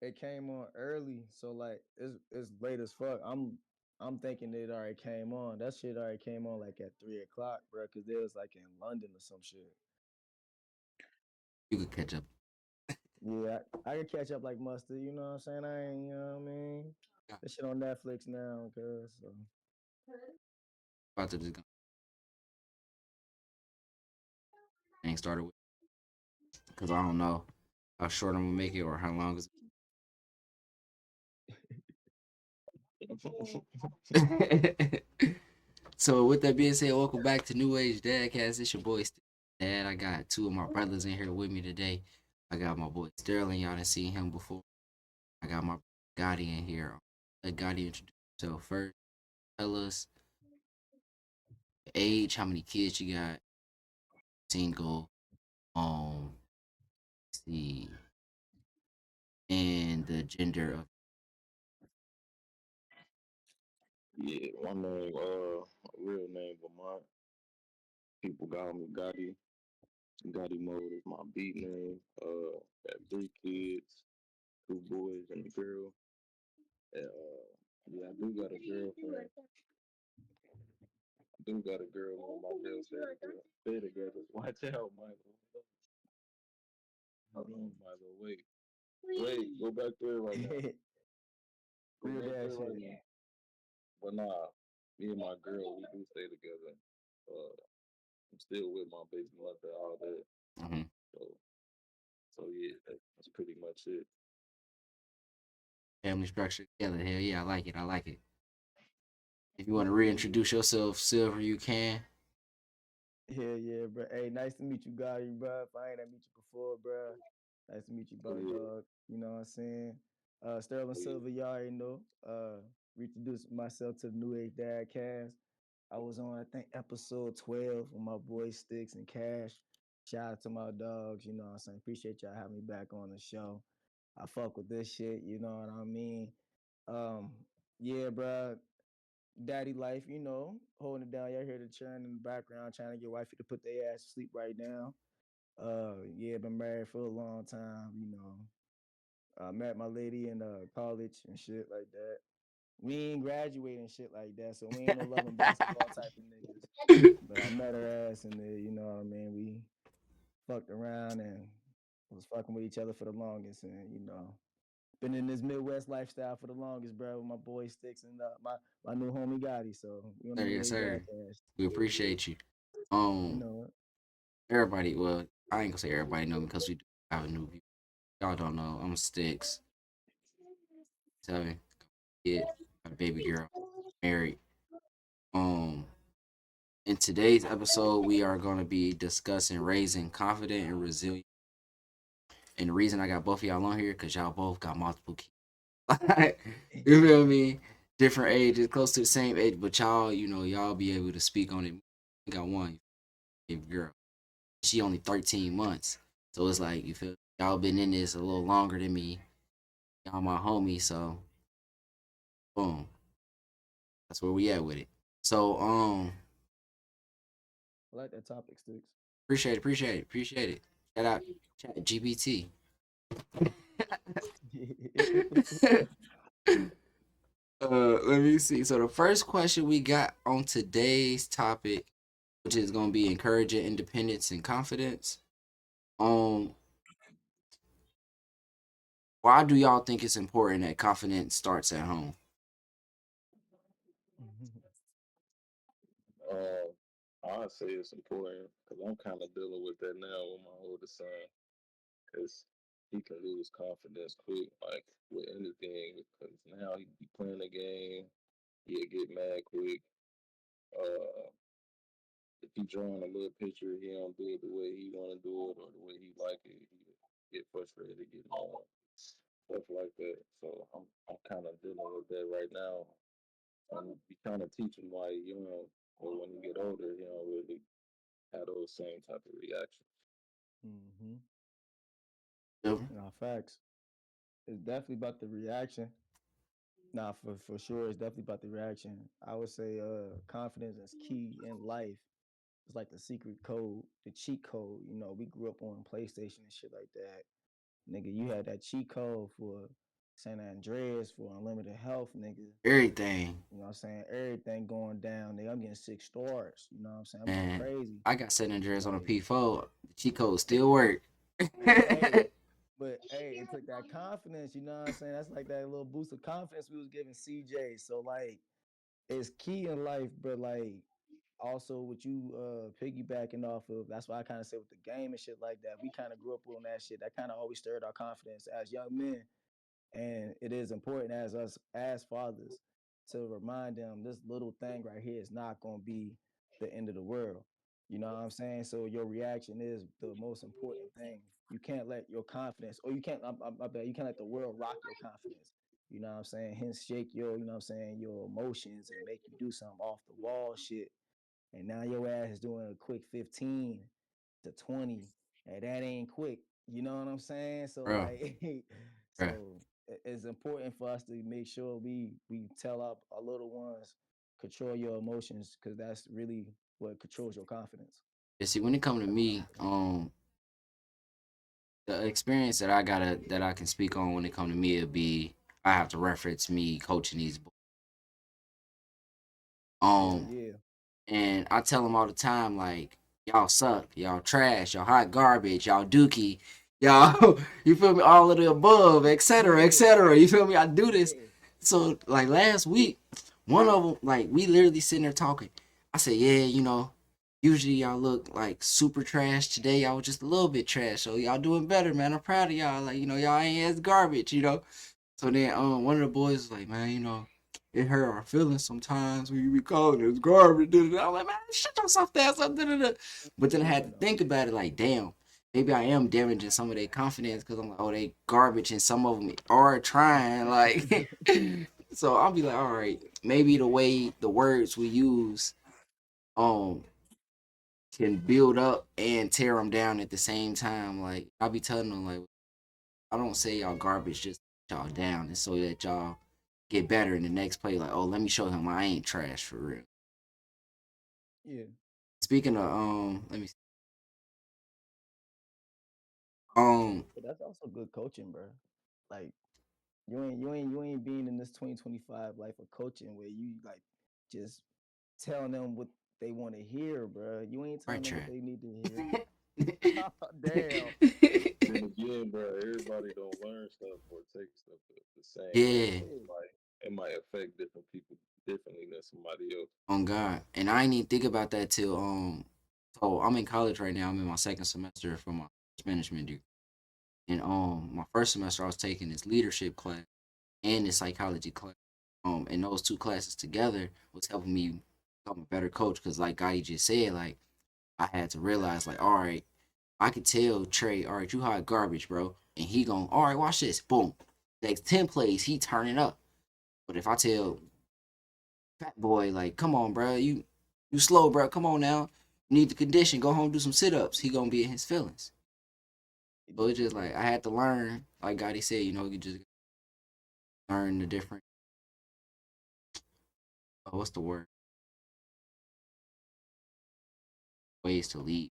it came on early, so like it's late as fuck. I'm thinking it already came on. That shit already came on like at 3 o'clock, bro. Cause it was like in London or some shit. You could catch up. Yeah, I can catch up like mustard. You know what I'm saying? I ain't, you know what I mean? Yeah. That shit on Netflix now, cause so. About to just thing started with because I don't know how short I'm gonna make it or how long it's. So with that being said, welcome back to New Age Dadcast. It's your boy Dad. I got two of my brothers in here with me today. I got my boy Sterling. Y'all done seen him before. I got my Gotti in here. Let Gotti introduce himself first. Tell us your age, how many kids you got, single, see, and the gender of. Yeah, my name, real name Vermont. People call me Gotti. Gotti Mode is my beat name. Got three kids, two boys and a girl. And, yeah, I do got a girlfriend. I do got a girl on my girl stay together. Watch out, Michael. Hold on, Michael. Wait, go back there right now. Go Real back dad there right shit. now. But nah, me and my girl, we do stay together. I'm still with my baby mother, all that. Mhm. So, so yeah, that's pretty much it. Family structure together. Hell yeah, I like it. I like it. If you want to reintroduce yourself, Silver, you can. Yeah, bro. Hey, nice to meet you, Gotti, bro. If I ain't met you before, bro. Nice to meet you, Oh bro, yeah, dog. You know what I'm saying? Sterling oh yeah. Silver, y'all already know. Reintroduced myself to the New Age Dad Cast. I was on, I think, episode 12 with my boy Sticks and Cash. Shout out to my dogs, you know what I'm saying? Appreciate y'all having me back on the show. I fuck with this shit, you know what I mean? Um, yeah, bro. Daddy life, you know, holding it down. Y'all hear the churn in the background, trying to get wifey to put their ass to sleep right now. Yeah, been married for a long time, you know. I met my lady in college and shit like that. We ain't graduating shit like that, so we ain't no love and basketball type of niggas. But I met her ass and you know what I mean. We fucked around and was fucking with each other for the longest, and you know, been in this Midwest lifestyle for the longest, bro. With my boy Sticks and my new homie Gotti. So we on the Sir, New yes, Age sir. Dadcast. We appreciate you. You Um, know it. everybody. Well, I ain't gonna say everybody know me because we do have a new view. Y'all don't know. I'm Sticks. 7. Kid. Got a baby girl. Married. Um, in today's episode, we are gonna be discussing raising confident and resilient. And the reason I got both of y'all on here because y'all both got multiple kids. You feel me? Different ages, close to the same age, but y'all, y'all be able to speak on it. I got one baby girl. She only 13 months. So it's like you feel y'all been in this a little longer than me. Y'all my homie, so boom. That's where we at with it. So I like that topic, Sticks. appreciate it. Shout out Chat GPT. Let me see. So the first question we got on today's topic, which is gonna be encouraging independence and confidence. Um, why do y'all think it's important that confidence starts at home? Uh, I say it's important because I'm kind of dealing with that now with my oldest son because he can lose confidence quick, like with anything. Because now he be playing the game, he'll get mad quick. Uh, if he drawing a little picture, he don't do it the way he want to do it or the way he like it. He get frustrated, get mad, stuff like that. So I'm kind of dealing with that right now. I'm trying to teach him why he young, or when he get older, he don't really have those same type of reactions. Mm-hmm. Silver? Nah, facts. It's definitely about the reaction. Nah, for sure, it's definitely about the reaction. I would say, confidence is key in life. It's like the secret code, the cheat code. You know, we grew up on PlayStation and shit like that. Nigga, you had that cheat code for San Andreas for unlimited health, nigga. Everything, You know what I'm saying? Everything going down, nigga. I'm getting 6 stars. You know what I'm saying? I'm going man. crazy. I got San Andreas on a Like, P4. The cheat code still work. hey, but hey, it took that confidence, you know what I'm saying? That's like that little boost of confidence we was giving CJ. So like it's key in life, but like also what you piggybacking off of, that's why I kind of said with the game and shit like that. We kind of grew up on that shit. That kind of always stirred our confidence as young men. And it is important as us as fathers to remind them this little thing right here is not going to be the end of the world. You know what I'm saying? So your reaction is the most important thing. You can't let your confidence, or you can't, I bet you can't let the world rock your confidence. You know what I'm saying? Hence shake your, you know what I'm saying, your emotions and make you do something off the wall shit. And now your ass is doing a quick 15 to 20, and that ain't quick. You know what I'm saying? So Bro, like, bro. so it's important for us to make sure we tell our little ones control your emotions because that's really what controls your confidence. You see, when it come to me, the experience that I gotta that I can speak on when it come to me would be I have to reference me coaching these boys. Hell Um, yeah. and I tell them all the time, like, y'all suck, y'all trash, y'all hot garbage, y'all dookie, y'all, you feel me, all of the above, etc., Yeah. etc. You feel me? I do this. Yeah. So, like, last week, one of them, like, we literally sitting there talking. I said, yeah, usually y'all look like super trash. Today, y'all was just a little bit trash. So, y'all doing better, man. I'm proud of y'all. Like, y'all ain't as garbage. So then one of the boys was like, man, it hurt our feelings sometimes when you be calling us garbage. I'm like, man, shut yourself down. But then I had Yeah, to no. think about it like, damn, maybe I am damaging some of their confidence because I'm like, oh, they garbage and some of them are trying. Like, so I'll be like, all right, maybe the way the words we use um can build up and tear them down at the same time. Like, I'll be telling them, like, I don't say y'all garbage, just y'all down, and so that y'all get better in the next play. Like, oh, let me show him I ain't trash for real. Yeah. Speaking of let me see. um But that's also good coaching, bro. Like you ain't being in this 2025 life of coaching where you like just telling them what they want to hear, bro. You ain't right telling them what track. they need to hear. Damn. Then again, bro, everybody don't learn stuff or take stuff the same way. Yeah, So it's like it might affect different people differently than somebody else. on God, and I ain't even think about that till so I'm in college right now. I'm in my second semester for my management degree, and my first semester I was taking this leadership class and this psychology class. And those two classes together was helping me become a better coach because, like Gotti just said, like I had to realize, like, all right, I could tell Trey, all right, you hot garbage, bro. And he going, all right, watch this. Boom. Next 10 plays, he turning up. But if I tell Fat Boy, like, come on, bro, you slow, bro. Come on now. You need the condition. Go home, do some sit-ups. He gonna be in his feelings. So it's just Yeah. like I had to learn, like Gotti said, you just learn the different what's the word? Ways to lead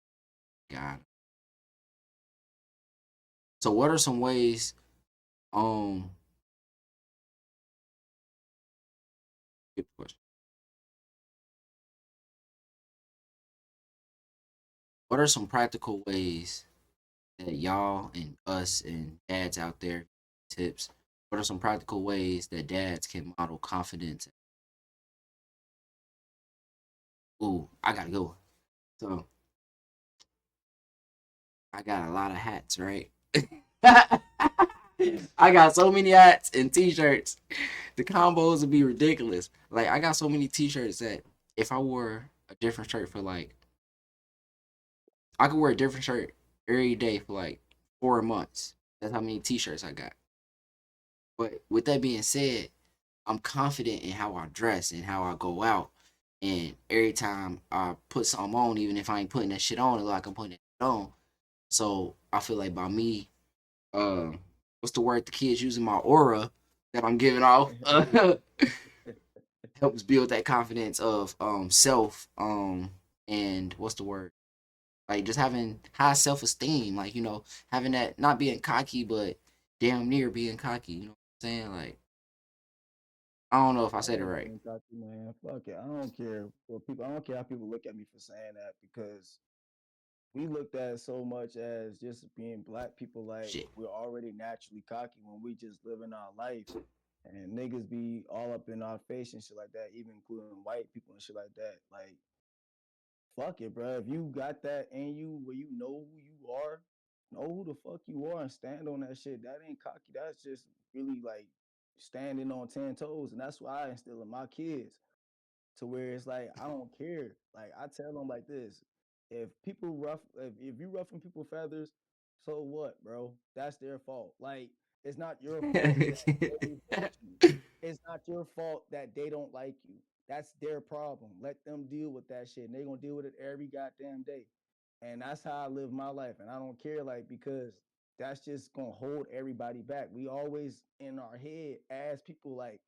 God. So what are some ways um good question. What are some practical ways that y'all and us and dads out there tips? What are some practical ways that dads can model confidence? Ooh, I gotta go. So I got a lot of hats, right? I got so many hats and t-shirts. The combos would be ridiculous. Like I got so many t-shirts that if I wore a different shirt for like I could wear a different shirt every day for like 4 months. That's how many t-shirts I got. But with that being said, I'm confident in how I dress and how I go out. And every time I put something on, even if I ain't putting that shit on, it like I'm putting it on. So I feel like by me, uh, what's the word the kids using my aura that I'm giving off, helps build that confidence of self, and what's the word? Like just having high self esteem, like having that not being cocky, but damn near being cocky. saying like I don't know if I I said it wasn't right. being cocky, man. Fuck it. I don't care what people. I don't care how people look at me for saying that because we looked at it so much as just being black people like Shit. we're already naturally cocky when we just living our life. And niggas be all up in our face and shit like that, even including white people and shit like that. Like, fuck it, bro. If you got that in you where you know who you are, know who the fuck you are and stand on that shit, that ain't cocky. That's just really like standing on 10 toes. And that's why I instill in my kids to where it's like I don't care. Like I tell them like this: if you ruffling people feathers, so what, bro? That's their fault. Like it's not your fault that they hate you. It's not your fault that they don't like you. That's their problem. Let them deal with that shit. And they gonna deal with it every goddamn day. And that's how I live my life. And I don't care, like, because that's just gonna hold everybody back. We always in our head as people like,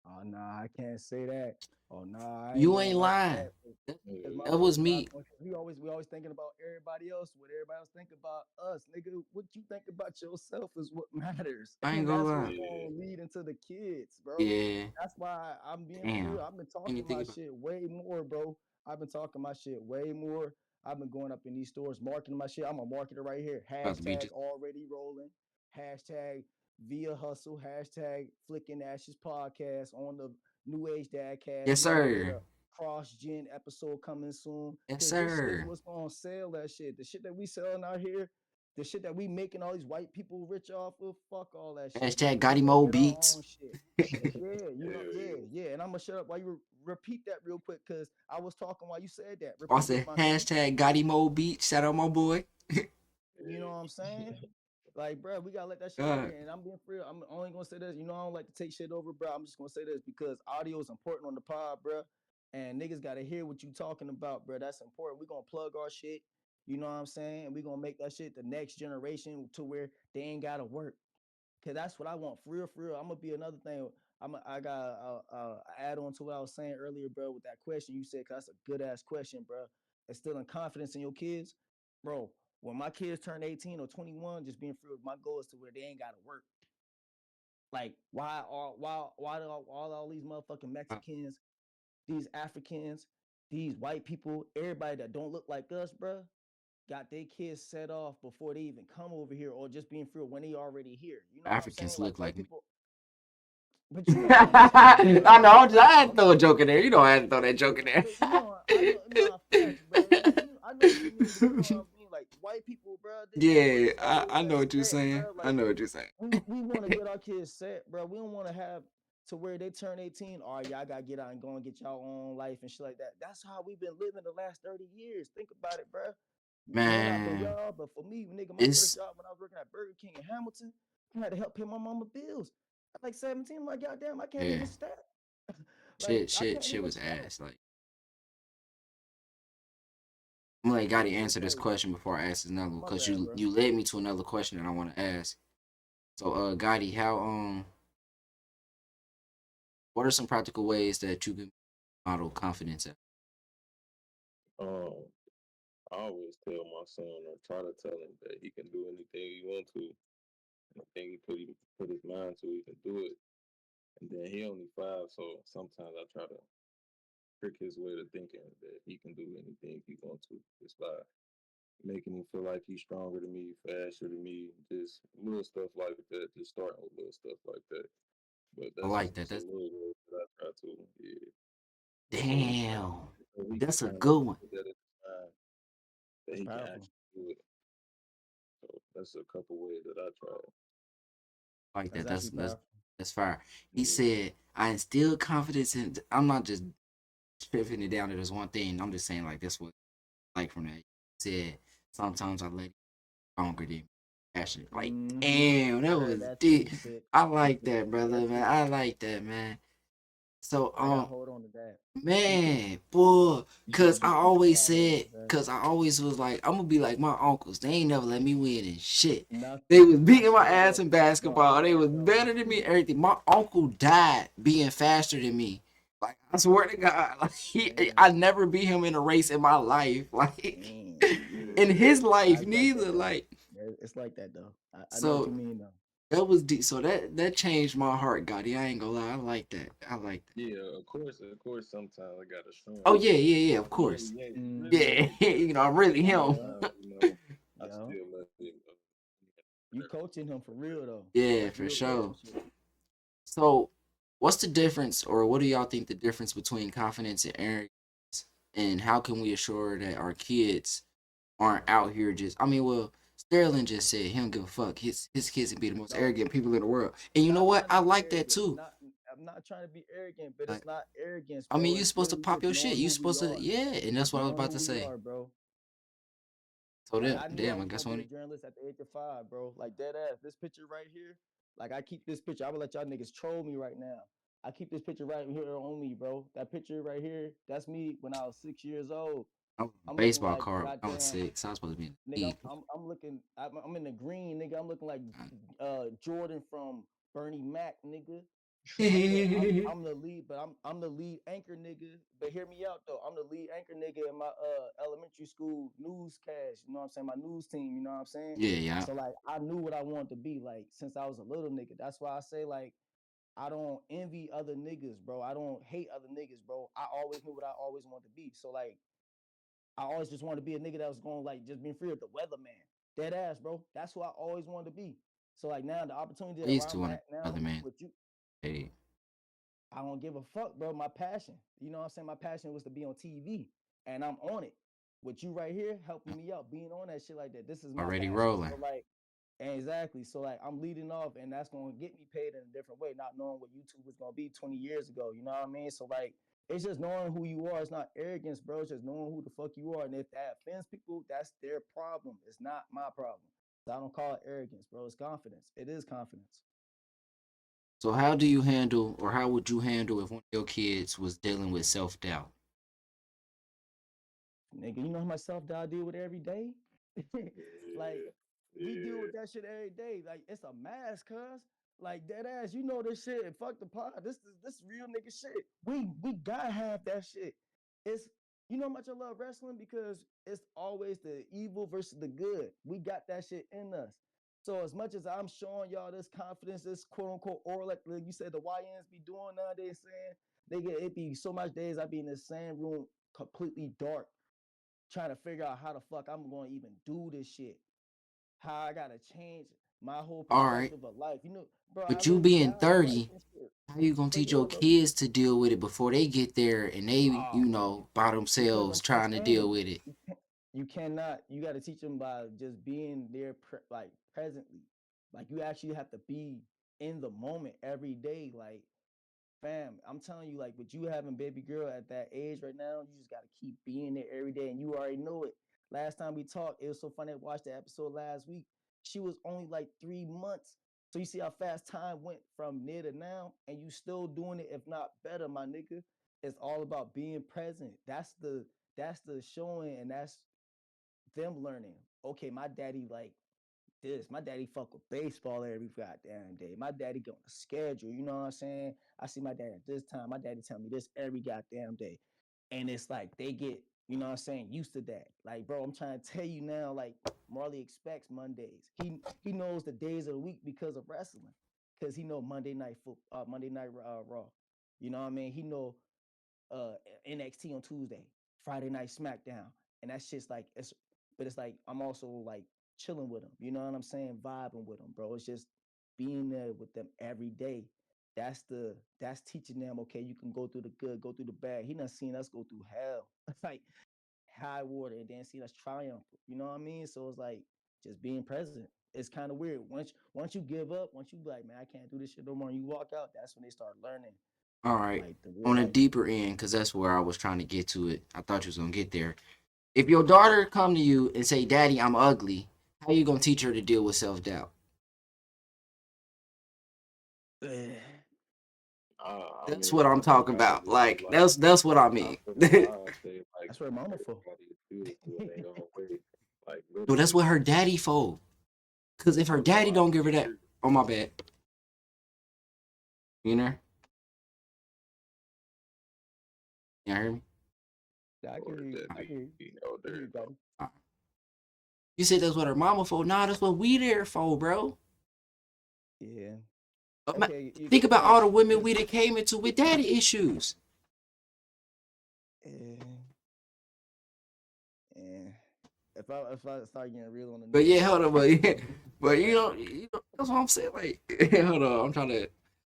oh nah, I can't say that. Oh nah, I ain't You gonna ain't like lying. that. That, Cause Yeah, my that was first me. we always thinking about everybody else. What everybody else think about us, nigga. What you think about yourself is what matters, I ain't and gonna that's what's lie. yeah, gonna lead into the kids, bro. Yeah. That's why I'm being for Damn. real. I've been I didn't talking think my about shit way more, bro. I've been talking my shit way more. I've been going up in these stores marketing my shit. I'm a marketer right here. about to be Hashtag just already rolling. Hashtag via hustle. Hashtag flicking ashes podcast on the New Age Dadcast. yes, We gonna get sir. a cross gen episode coming soon. Yes, Cause this shit is sir. what's gonna sell that shit. The shit that we selling out here, the shit that we making all these white people rich off of, fuck all that shit, Hashtag nigga. We Gotti gonna Mo get our beats. own shit. I Yeah, you know, yeah, yeah, yeah. And I'm gonna shut up while you repeat that real quick, cause I was talking while you said that. Repeat it, said my nigga. hashtag Gotti Mo beats. Shout out my boy. You know what I'm saying? Like, bro, we gotta let that shit out God. here. And I'm being free. I'm only gonna say this. You know, I don't like to take shit over, bro. I'm just gonna say this because audio is important on the pod, bro. And niggas gotta hear what you talking about, bro. That's important. We gonna plug our shit. You know what I'm saying? And we gonna make that shit the next generation to where they ain't gotta work. Cause that's what I want. For real, for real. I'm gonna be another thing. I got add on to what I was saying earlier, bro, with that question you said. Cause that's a good ass question, bro. Instilling confidence in your kids, bro. When my kids turn 18 or 21, just being for real, my goal is to where they ain't gotta work. Like why do all these motherfucking Mexicans, these Africans, these white people, everybody that don't look like us, bro, got their kids set off before they even come over here, or just being free when they already here. You know what I'm saying? Africans Like look white like me. people, but you know what I'm saying, bro. I know. I Like, had to throw a joke in there. You know, I had to throw that joke in there. but no, I know, nah, facts, bro. Like, I know what you mean, but you know what I mean. Like white people, bro, they don't want Yeah, us always I know that what you're set, saying. bro. I Like know what you're saying. we want to get our kids set, bro. We don't want to have to where they turn 18. All right, y'all gotta get out and go and get y'all own life and shit like that. That's how we've been living the last 30 years. Think about it, bro. May not been Man, y'all, but for me, nigga, my first it's job when I was working at Burger King in Hamilton, I had to help pay my mama bills. At like 17, I'm like, goddamn, I can't yeah. even step. Like, I can't Shit even was step. ass. Like I'm gonna let Gotti Shit answer this crazy. question before I ask another one, My because bad, bro. you led me to another question that I want to ask. So Gotti, how what are some practical ways that you can model confidence at? um, I always tell my son or try to tell him that he can do anything he wants to. Anything he put his mind to, he can do it. And then he only 5, so sometimes I try to trick his way to thinking that he can do anything he wants to just by making him feel like he's stronger than me, faster than me, just little stuff like that. Just starting with little stuff like that. But I that's like that. just a That's little bit that I try to, yeah. Just damn. so he can That's a kind of good one. put that in his mind that That's he can powerful. actually do it. So that's a couple ways that I try. I like That's that. actually powerful. That's fire. He Yeah. said, "I instill confidence in." I'm not just stripping it down to this one thing. I'm just saying like this was like from that. He said sometimes I let it stronger than passion. Like Mm-hmm. damn, I that heard was that too. deep. Spit. I like Yeah, that, brother, that man. too. I like that, man. So I got to hold on to that. man, boy, You said get I hold on to that. cause I always was like, I'm gonna be like my uncles. They ain't never let me win in shit. They Nothing. was I beating my swear, ass bro. in Bro, basketball. They bro, was bro. better than me, everything. My uncle died being faster than me. Like I swear to God, like Damn. I never beat him in a race in my life. Like Damn. in Yeah. his life, It's like that neither. though. Like It's like that though. I know what you so mean though. That was deep. So that changed my heart, Gotti. I ain't gonna lie. I like that. I like that. Yeah, of course. Sometimes I gotta show Oh him, yeah, but yeah, yeah. Of you course. really Mm-hmm. Yeah, ain't. But you know, I'm really him. Yeah. sometimes, I Yeah. still let it. You Whatever. coaching him for real though. Yeah, That's for real sure. coaching shit. So, what's the difference, or what do y'all think the difference between confidence and arrogance, and how can we assure that our kids aren't out here just? I mean, well, Sterling just said he don't give a fuck. His kids can be the most No, arrogant people in the world, and you know not what? trying to I be like that arrogant. too. Not I'm not trying to be arrogant, but Like, it's not arrogance, I mean, bro. you It's supposed to literally pop just your shit. knowing You who we supposed to, are. yeah, and that's Just what I was knowing about who to we say. are, bro. So Like that, I knew I damn, I was gonna guess be a when journalist at the age of 5, bro. Like dead ass. This picture right here, like I keep this picture. I would let y'all niggas troll me right now. I keep this picture right here on me, bro. That picture right here, that's me when I was 6 years old. I was a I'm looking baseball like card when I was goddamn 6, I was supposed to be in the nigga. league. I'm looking. I'm in the green, nigga. I'm looking like Uh, Jordan from Bernie Mac, nigga. yeah, I'm the lead, but I'm the lead anchor nigga. But hear me out though. I'm the lead anchor nigga in my elementary school newscast. You know what I'm saying? My news team. You know what I'm saying? yeah. So like I knew what I wanted to be like since I was a little nigga. That's why I say like I don't envy other niggas, bro. I don't hate other niggas, bro. I always knew what I always wanted to be. So like I always just wanted to be a nigga that was going like just being free of the weatherman. Dead ass, bro. That's who I always wanted to be. So like now the opportunity I where used to I'm want to at be another now man. with you, Hey, I don't give a fuck, bro. My passion. You know what I'm saying? My passion was to be on TV. And I'm on it. With you right here helping me out, being on that shit like that. This is my already passion. rolling. So like exactly. So like I'm leading off and that's gonna get me paid in a different way, not knowing what YouTube was gonna be 20 years ago. You know what I mean? So like it's just knowing who you are. It's not arrogance, bro. It's just knowing who the fuck you are. And if that offends people, that's their problem. It's not my problem. So I don't call it arrogance, bro. It's confidence. It is confidence. So how do you handle, or how would you handle if one of your kids was dealing with self doubt? Nigga, you know how much self doubt I deal with every day? Like, Yeah, we deal yeah. with that shit every day. Like, it's a mask, cuz. Like, dead ass, you know this shit. And fuck the pod. This real nigga shit. We gotta have that shit. It's you know how much I love wrestling because it's always the evil versus the good. We got that shit in us. So as much as I'm showing y'all this confidence, this quote unquote or like you said the YNs be doing nowadays, saying they get it be so much days I be in the same room completely dark trying to figure out how the fuck I'm going to even do this shit. How I got to change my whole All right, perspective of life. You know, bro, I but you literally being died for life 30, and shit. how you gonna So teach yeah, your bro. kids to deal with it before they get there and they, Oh man, by because themselves I'm trying to trying to explain deal it. with it? You cannot. You got to teach them by just being there, like presently. Like you actually have to be in the moment every day. Like fam, I'm telling you, like with you having baby girl at that age right now, you just gotta keep being there every day, and you already know it. Last time we talked, it was so funny. I watched the episode last week. She was only like 3 months. So you see how fast time went from near to now, and you still doing it, if not better, my nigga. It's all about being present. That's the showing, and that's them learning. Okay, my daddy like this. My daddy fuck with baseball every goddamn day. My daddy get on a schedule. You know what I'm saying? I see my dad at this time. My daddy tell me this every goddamn day. And it's like they get, you know what I'm saying, used to that. Like, bro, I'm trying to tell you now, like Marley expects Mondays. He knows the days of the week because of wrestling. Cause he know Monday night Raw. You know what I mean? He know uh NXT on Tuesday, Friday night SmackDown, and that's just like it's. But it's like I'm also like chilling with them. You know what I'm saying? Vibing with them, bro. It's just being there with them every day. That's teaching them. Okay, you can go through the good, go through the bad. He done seen us go through hell, like high water, and then seen us triumph. You know what I mean? So it's like just being present. It's kind of weird. Once you give up, once you be like, man, I can't do this shit no more, and you walk out, that's when they start learning All right, like the real on a life. deeper end, because that's where I was trying to get to it. I thought you was gonna get there. If your daughter come to you and say, "Daddy, I'm ugly," how you gonna teach her to deal with self doubt? I That's mean, what I'm talking I about. just feel Like like that's what I I mean. feel like I say like That's where mama for. everybody is beautiful in their own way. Like Yo, that's literally, what her daddy for. Cause if her no, daddy don't give her that, oh my bad, you know, you hear me? Yeah, I can or hear you. that I can hear you. you know I hear they're you, buddy. Uh, You said that's what her mama for. Nah, that's what we there for, bro. Yeah. Ima- Okay, you Think could about like all the women this. we done came into with daddy issues. Yeah, yeah. If I start getting real on the But nigga, yeah, hold on, but yeah, but that's what I'm saying. Like, hold on, I'm trying to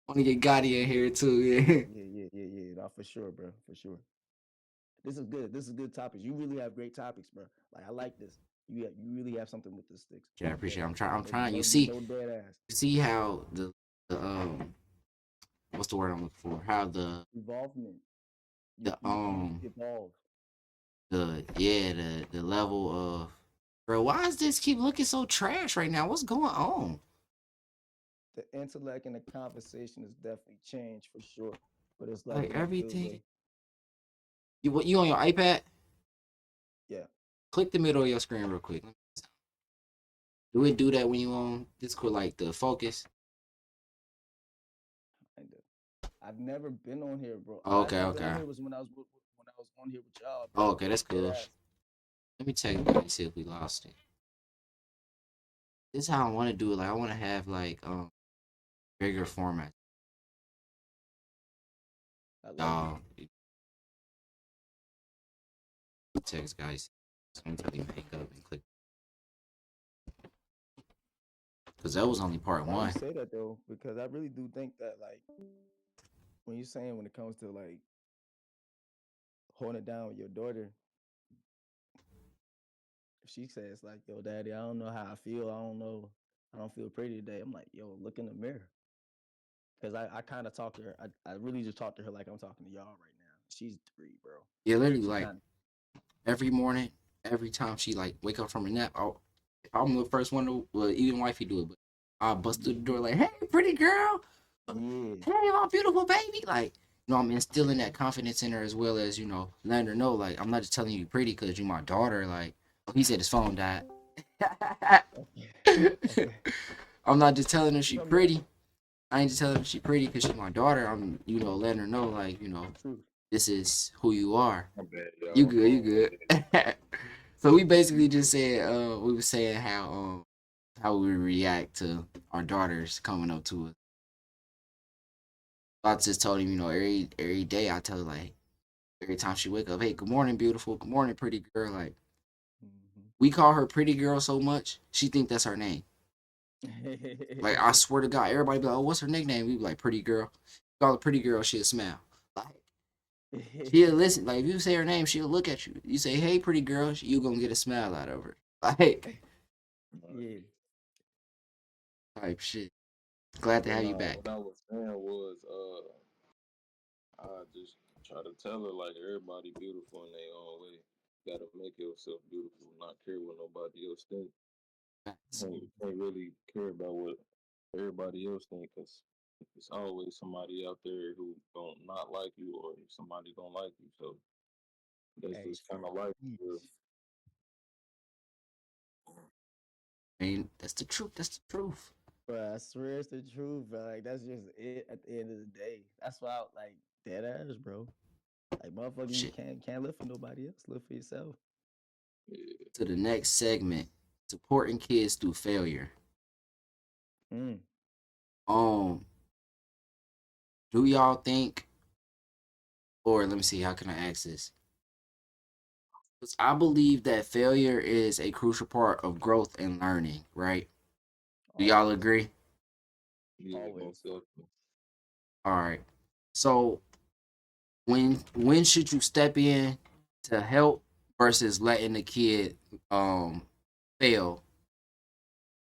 want to get Gotti in here too. Yeah, yeah. No, for sure, bro. For sure. This is good. This is good topics. You really have great topics, bro. Like I like this. You really have something with the sticks. yeah, I appreciate. It. I'm No trying. no no dead ass. You see how the what's the word I'm looking for? How Involvement. the You evolve. the level of bro. Why does this keep looking so trash right now? What's going on? The intellect and the conversation has definitely changed for sure, but it's like Like in a good everything. way. You on your iPad? Yeah. Click the middle of your screen real quick. Do it do that when you on Discord, like the focus? Kinda. I've never been on here, bro. Oh, Last okay, time I've been on okay. here was when I was on here with y'all, bro. Oh, okay, that's Dead cool. ass. Let me check it and see if we lost it. This is how I want to do it. Like I want to have like bigger format. I like it. Y'all text guys. I'm telling you hang up and click because that was only part Why you one. say that though? Because I really do think that like when you're saying when it comes to like holding it down with your daughter, if she says like, "Yo, daddy, I don't know how I feel. I don't feel pretty today." I'm like, "Yo, look in the mirror." Because I kind of talk to her. I really just talk to her like I'm talking to y'all right now. She's 3, bro. Yeah, literally She like kind of every morning, every time she like wake up from a nap, if I'm the first one to, well, even wifey do it, but I bust through the door like, "Hey, pretty girl, yeah. hey, my beautiful baby." Like, I'm instilling that confidence in her as well as letting her know like I'm not just telling you pretty because you're my daughter. Like, oh, he said his phone died. Okay. Okay. I'm not just telling her she From the pretty. I ain't just telling her she pretty because she's my daughter. I'm letting her know like truth. this is who you are. My bad, You y'all. good, you good. So we basically just said we were saying how we react to our daughters coming up to us. I just told him, every day I tell her like every time she wake up, hey, good morning, beautiful, good morning, pretty girl. Like we call her pretty girl so much, she think that's her name. Like I swear to God, everybody be like, oh, what's her nickname? We be like pretty girl. Call her pretty girl, she'll smile. Like she'll listen. Like if you say her name, she'll look at you. You say, hey, pretty girl, you gonna get a smile out of her. Like Yeah. type shit. Glad to But have you nah, back. what I was saying was, I just try to tell her like everybody beautiful in their own way. You gotta make yourself beautiful, not care what nobody else think. Facts. You can't really care about what everybody else think, cause it's always somebody out there who don't not like you, or somebody don't like you. So that's Hey, just kind of life. For I mean, that's the truth. That's the truth. bro, I swear it's the truth, bro. Like that's just it at the end of the day. That's why I, like dead ass, bro. Like motherfucker, you Shit. can't live for nobody else. Live for yourself. yeah. To the next segment, supporting kids through failure. Mm. Um, do y'all think, or let me see, how can I ask this? 'Cause I believe that failure is a crucial part of growth and learning, right? Do y'all Always, agree? Yeah, always. most definitely. All right. So when should you step in to help versus letting the kid fail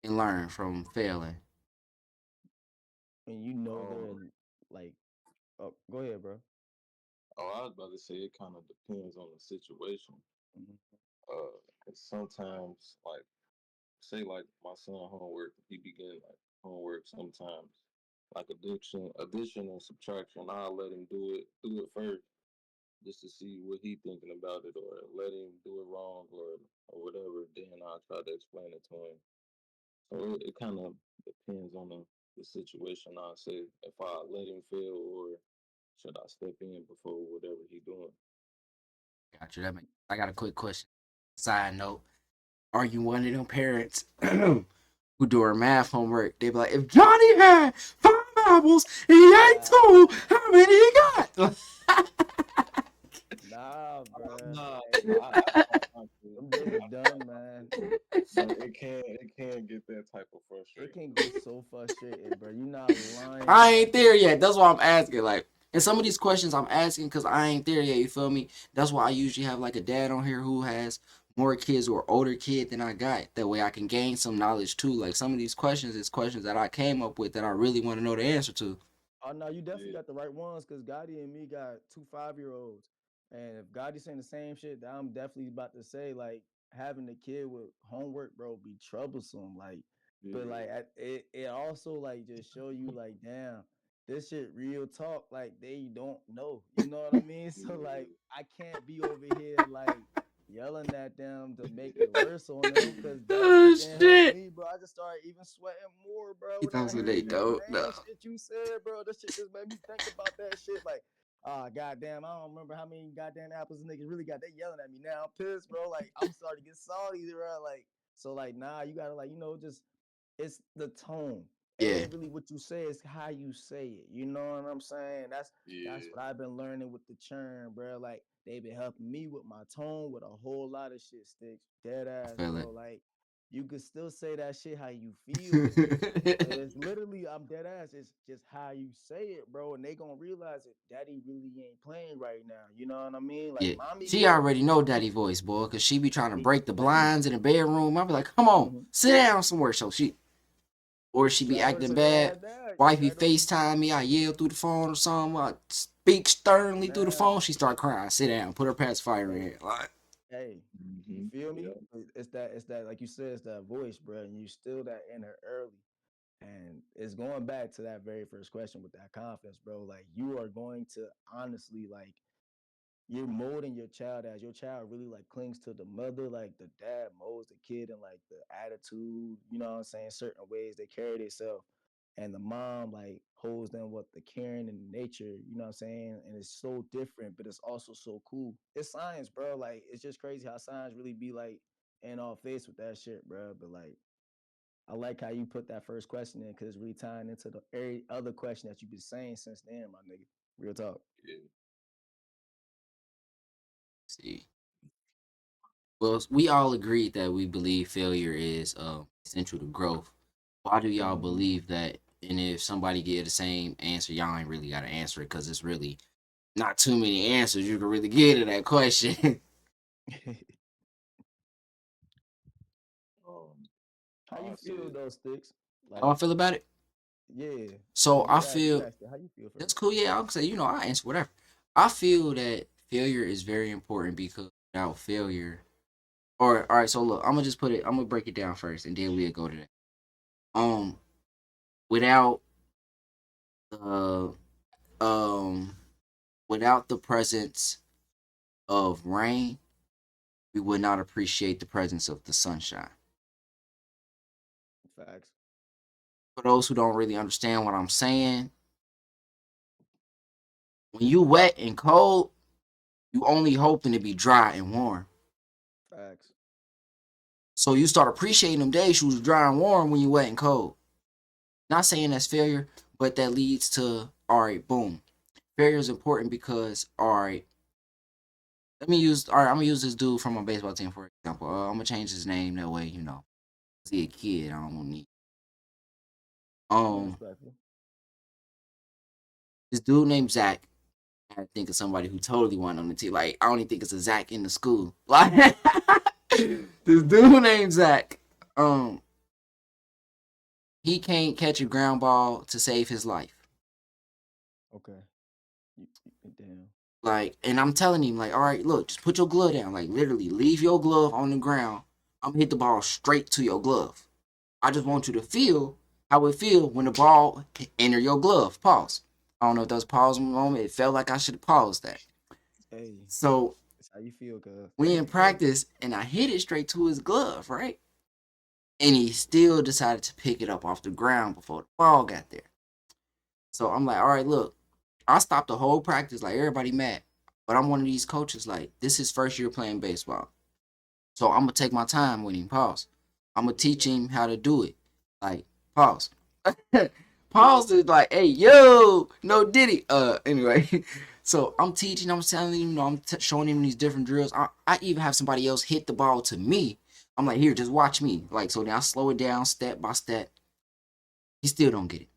and learn from failing? When you know Um, they're like, oh, go ahead, bro. oh, I was about to say it kind of depends on the situation. Mhm. 'Cause sometimes, like, say, like my son homework, he begin like homework sometimes, like addition and subtraction. I'll let him do it first, just to see what he thinking about it, or let him do it wrong, or whatever. Then I'll try to explain it to him. So it kind of depends on the situation. I say if I let him fail, or should I step in before whatever he doing. Got you. I got a quick question. Side note: are you one of them parents who do our math homework, they be like, if Johnny had 5 apples and he ate Nah, 2, how many he got? nah, bro. Nah, Hey, I honestly, them days are I feel done, man. but it can get that type of It frustrating can though. get so frustrated, bro. You not lying, I bro. ain't there yet. That's why I'm asking. Like, and some of these questions I'm asking because I ain't there yet. You feel me? That's why I usually have like a dad on here who has more kids or older kid than I got. That way I can gain some knowledge too. Like some of these questions is questions that I came up with that I really want to know the answer to. Oh no, you definitely Yeah, got the right ones because Gotti and me got two 5-year-olds. And if Gotti's saying the same shit that I'm definitely about to say, like having a kid with homework, bro, be troublesome. Like, but like yeah, it also like just show you like, damn, this shit real talk. Like they don't know. You know what I mean? So like yeah. I can't be over here like yelling at them to make it worse on them because that Oh shit didn't help shit! me, bro. I just started even sweating more, bro, He when I talks what hear they some of the don't know. same shit you said, bro. That shit just made me think about that shit. Like, ah, goddamn, I don't remember how many goddamn apples niggas really got. They yelling at me now. I'm pissed, bro. Like, I'm starting to get salty, bro. Like, so like, nah, you gotta like, just it's the tone. It Yeah, ain't really what you say, it's how you say it. You know what I'm saying? That's Yeah, what I've been learning with the churn, bro. Like they been helping me with my tone with a whole lot of shit sticks. Dead I ass, feel bro. it. Like you could still say that shit how you feel. But it's literally, I'm dead ass. It's just how you say it, bro. And they gonna realize that daddy really ain't playing right now. You know what I mean? Like Yeah, mommy she good. already know daddy voice, boy, cause she be trying to break the Hey, blinds in the bedroom. I be like, come on, mhm. sit down somewhere. So she be Tell her to acting sit her bad. ass down. Wifey Tell her to FaceTime me. I yell through the phone or something. I speak sternly through the man. phone. She start crying. Sit down. Put her pacifier Hey, in. Like, hey. You hmm, feel me? yeah, It's that like you said, it's that voice, bro. And you still that in her early. And it's going back to that very first question with that confidence, bro. Like you are going to honestly like you're molding your child as your child really like clings to the mother, like the dad molds the kid and like the attitude, you know what I'm saying, certain ways they carry themselves. And the mom like holds them with the caring and nature, you know what I'm saying? And it's so different, but it's also so cool. It's science, bro. Like it's just crazy how science really be like in all face with that shit, bro. But like I like how you put that first question in because it's really tying into the every other question that you've been saying since then, my nigga. Real talk. yeah, see. Well, we all agreed that we believe failure is essential to growth. Why do y'all Mm-hmm. believe that? And if somebody get the same answer, y'all ain't really got to answer it because it's really not too many answers you can really get to that question. um, How you honestly, feel those sticks? How I Like, feel about it? yeah. So Well, I you feel asked it. How you feel that's first? cool. Yeah, I'll say, I answer whatever. I feel that failure is very important because without failure, or all right, so look, I'm gonna break it down first and then we'll go to that. Um, without the um without the presence of rain, we would not appreciate the presence of the sunshine. Facts. For those who don't really understand what I'm saying, when you wet and cold, you only hoping to be dry and warm. Facts. So you start appreciating them days you was dry and warm when you wet and cold. Not saying that's failure, but that leads to all right, boom. Failure is important because all right, I'm gonna use this dude from my baseball team for example. I'm gonna change his name that way, he a kid. I don't need. I mean, Um, respectful. this dude named Zach. I had to think of somebody who totally won on the team. Like I don't even think it's a Zach in the school. Like this dude named Zach. Um, he can't catch a ground ball to save his life. Okay. Damn. Like, and I'm telling him, like, all right, look, just put your glove down. Like, literally, leave your glove on the ground. I'm gonna hit the ball straight to your glove. I just want you to feel how it feel when the ball enter your glove. Pause. I don't know if that was pause moment. It felt like I should have paused that. Hey, So that's how you feel, cuz. we in practice, and I hit it straight to his glove, right? And he still decided to pick it up off the ground before the ball got there. So I'm like, all right, look, I stopped the whole practice, like everybody mad. But I'm one of these coaches, like, this is first year playing baseball. So I'm gonna take my time with him, pause. I'm gonna teach him how to do it. Like, pause. Pause is like, hey, yo, no Diddy. Anyway, so I'm teaching, I'm telling him, I'm showing him these different drills. I even have somebody else hit the ball to me. I'm like, here, just watch me. Like, so then I slow it down step by step. He still don't get it.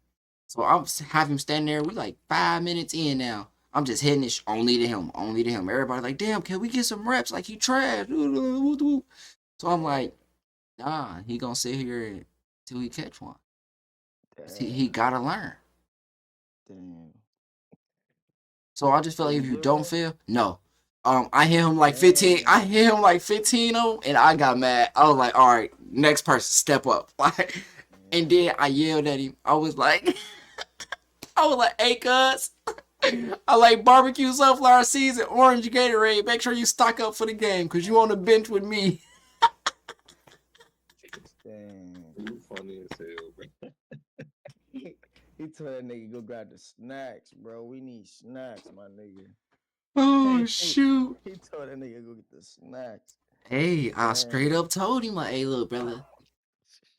So I'll have him stand there. We like 5 minutes in now. I'm just hitting it only to him, only to him. Everybody like, damn, can we get some reps? Like, he trash. So I'm like, nah, he gonna sit here until he catch one. He Damn. gotta learn. Damn. So I just feel So like you if you give don't up? feel, no. I hit him like 15. I Damn. hit him like 15 of them, and I got mad. I was like, all right, next person, step up. Like, and then I yelled at him. I was like, hey, cuz. I like barbecue sunflower seeds and orange Gatorade. Make sure you stock up for the game because you on the bench with me. Damn. You funny as hell, bro. He told that nigga go grab the snacks, bro. We need snacks, my nigga. Oh, he shoot. told that nigga go get the snacks. Hey, I straight Damn. up told him, like, hey, look, brother,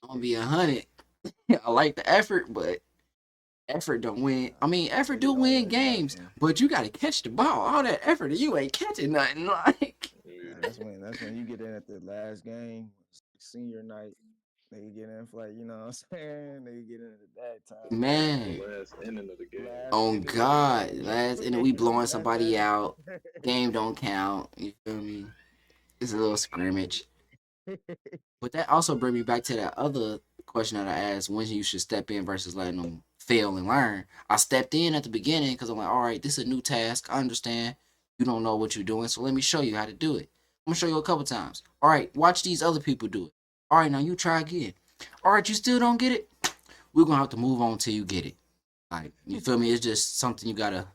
I'm going to be 100. I like the effort, but effort don't win. I mean, effort do Nigga don't win win games, nothing. but you got to catch the ball. All that effort, and you ain't catching nothing. Like, Nah, Yeah. that's when you get in at the last game, senior night. They get in for like, you know what I'm saying? They get in at that time. The man, last inning of the game. Last on inning of the God, game. last, and then we blowing That's somebody that. out. Game don't count. You feel me? It's a little scrimmage. But that also bring me back to that other question that I asked: when you should step in versus letting them fail and learn. I stepped in at the beginning because I'm like, all right, this is a new task. I understand you don't know what you're doing, so let me show you how to do it. I'm gonna show you a couple times. All right, watch these other people do it. All right, now you try again. All right, you still don't get it. We're gonna have to move on till you get it. Like, you feel me? It's just something you gotta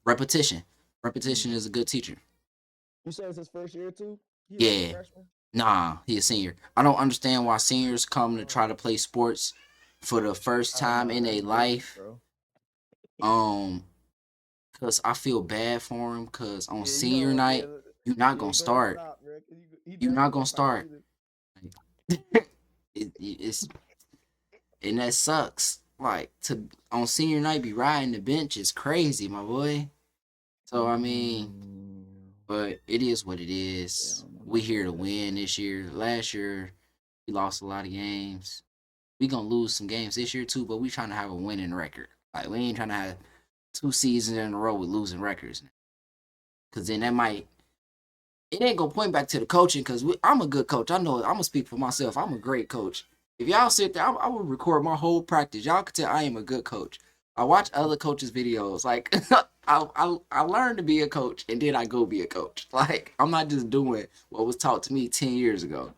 repetition. Repetition Mm. is a good teacher. You said it's his first year too? He like a Yeah. freshman? Nah, he a senior. I don't understand why seniors come to try to play sports for the first Oh time no, in that's their different, life. bro. Um, cause I feel bad for him. Cause on Yeah, you know senior what? night, you're not Yeah, gonna go ahead, start. stop, bro. 'Cause he You're definitely not gonna gonna probably start. do this. It's and that sucks. Like to on senior night be riding the bench is crazy, my boy. So I mean, Mm, but it is what it yeah, I is. don't know We nothing here about to that. win this year. Last year, we lost a lot of games. We gonna lose some games this year too, but we trying to have a winning record. Like we ain't trying to have 2 seasons in a row with losing records. Cause then that might it ain't gonna point back to the coaching. Cause I'm a good coach. I know I'm gonna speak for myself. I'm a great coach. If y'all sit there, I will record my whole practice. Y'all can tell I am a good coach. I watch other coaches' videos. Like I learned to be a coach, and then I go be a coach. Like I'm not just doing what was taught to me 10 years ago.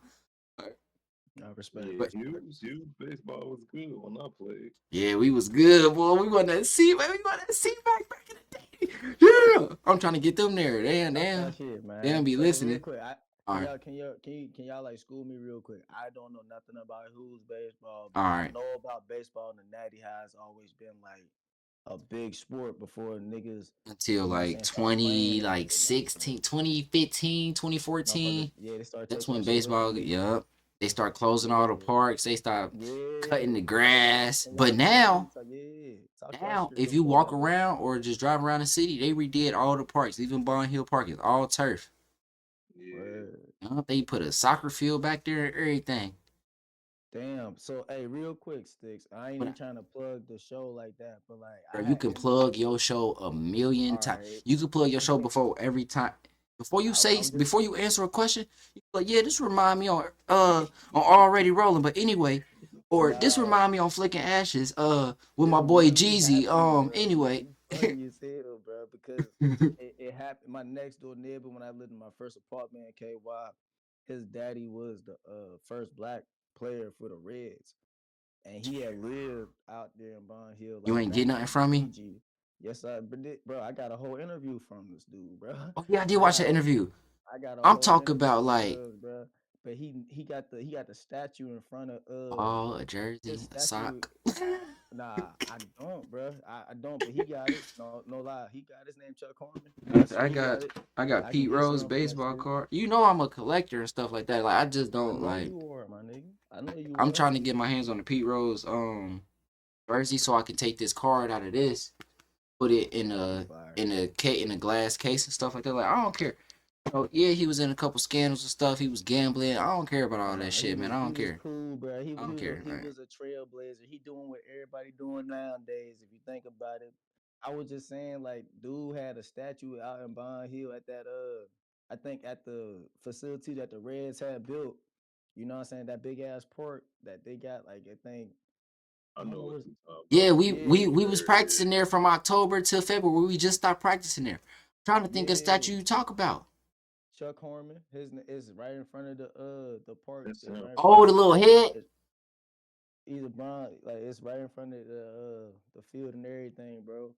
I respect, Yeah, But respect. Hughes baseball was good when I played. yeah, we was good, boy. We want that C, man. We want that C back in the day. Yeah, I'm trying to get them there. Damn, Talk damn. that shit, They don't man. be So real listening. quick, I All right, can y'all like school me real quick? I don't know nothing about who's baseball, all but I right. know about baseball and the natty has always been like a big sport before niggas, Until you know what I'm like saying, start playing 20, that like shit like that. 16, 2015, Motherfuckers, 2014. yeah, they start That's taking when that shit away from baseball, niggas. yup. They start closing all the Yeah. parks. They start cutting Yeah. the grass. Can But y'all tell me? now, Yeah. Talk that now, shit if real you quick walk about that. around or just drive around the city, they redid all the parks, even Bond Hill Park is all turf. Yeah. Word. They put a soccer field back there and everything. Damn. So, hey, real quick, Sticks. I ain't even But trying to plug the show like that, but like, bro, I you had can plug interviewed. your show a million All times. right. You can plug your show before every time. I'm just. Before you answer a question, you like, yeah, this remind me on already rolling. But anyway, or this Nah, remind me on flicking ashes with this my boy literally Jeezy. happened, bro. Anyway. You funny as hell, bro, because it happened. My next door neighbor, when I lived in my first apartment in KY, his daddy was the first black player for the Reds. And he had lived out there in Bond Hill, You like ain't back get nothing in from me? Fiji. Yes, bro. I got a whole interview from this dude, bro. Oh yeah, I did I watch got that a, interview. I got a I'm whole talking interview about from like Cuz, bro. but he got the statue in front of Ball, a his jersey, a statue. sock. Nah, I don't, bro. I don't, but he got it. No, no lie, he got his name Chuck Harmon. I swear I he got got it. I got I can Pete get Rose some for next baseball year. card. You know I'm a collector and stuff like that. Like I just I don't know like. you are, my nigga. I know you I'm are. trying to get my hands on the Pete Rose jersey so I can take this card out of this, put it in That'd be a fire. in a glass case and stuff like that. Like I don't care. Yeah, he was in a couple scandals and stuff. He was gambling. I don't care about all that Nah, shit, man. I he don't was care. cool, bro. He I he don't was a care. he was a trailblazer. He doing what everybody doing nowadays. If you think about it, I was just saying, like, dude had a statue out in Bond Hill at that I think at the facility that the Reds had built. You know what I'm saying? That big ass park that they got, like, I think I I don't know know what what. you talking Yeah, about. we was Yeah, yeah. practicing there from October till February. We just stopped practicing there. Trying to think of Yeah, statue you talk about. Chuck Harmon. Is right in front of the park. That's It's him. right in front Oh, of the the little head. either Brown, like it's right in front of the field and everything, bro.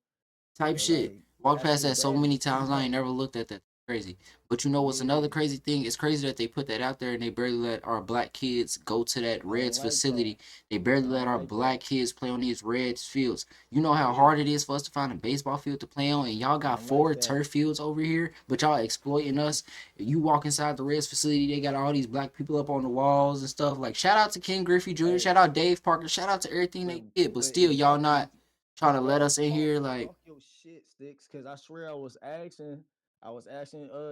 Type But shit. like Walked that's past his that so dad. many He times. I ain't talk, never looked at that. Crazy. But you know what's another yeah. crazy thing? It's crazy that they put that out there and they barely let our black kids go to that I don't Reds like that. facility. They barely I let don't our like that. black kids play on these Reds fields. You know how Yeah, hard it is for us to find a baseball field to play on, and y'all I got don't like four that. turf fields over here, but y'all exploiting us. You walk inside the Reds facility, they got all these black people up on the walls and stuff. Like shout out to Ken Griffey Jr., Hey, shout out Dave Parker, shout out to everything but they did, but but still y'all exactly. not trying to let Talk us in talk here like talk your shit, sticks. Cause I swear I was asking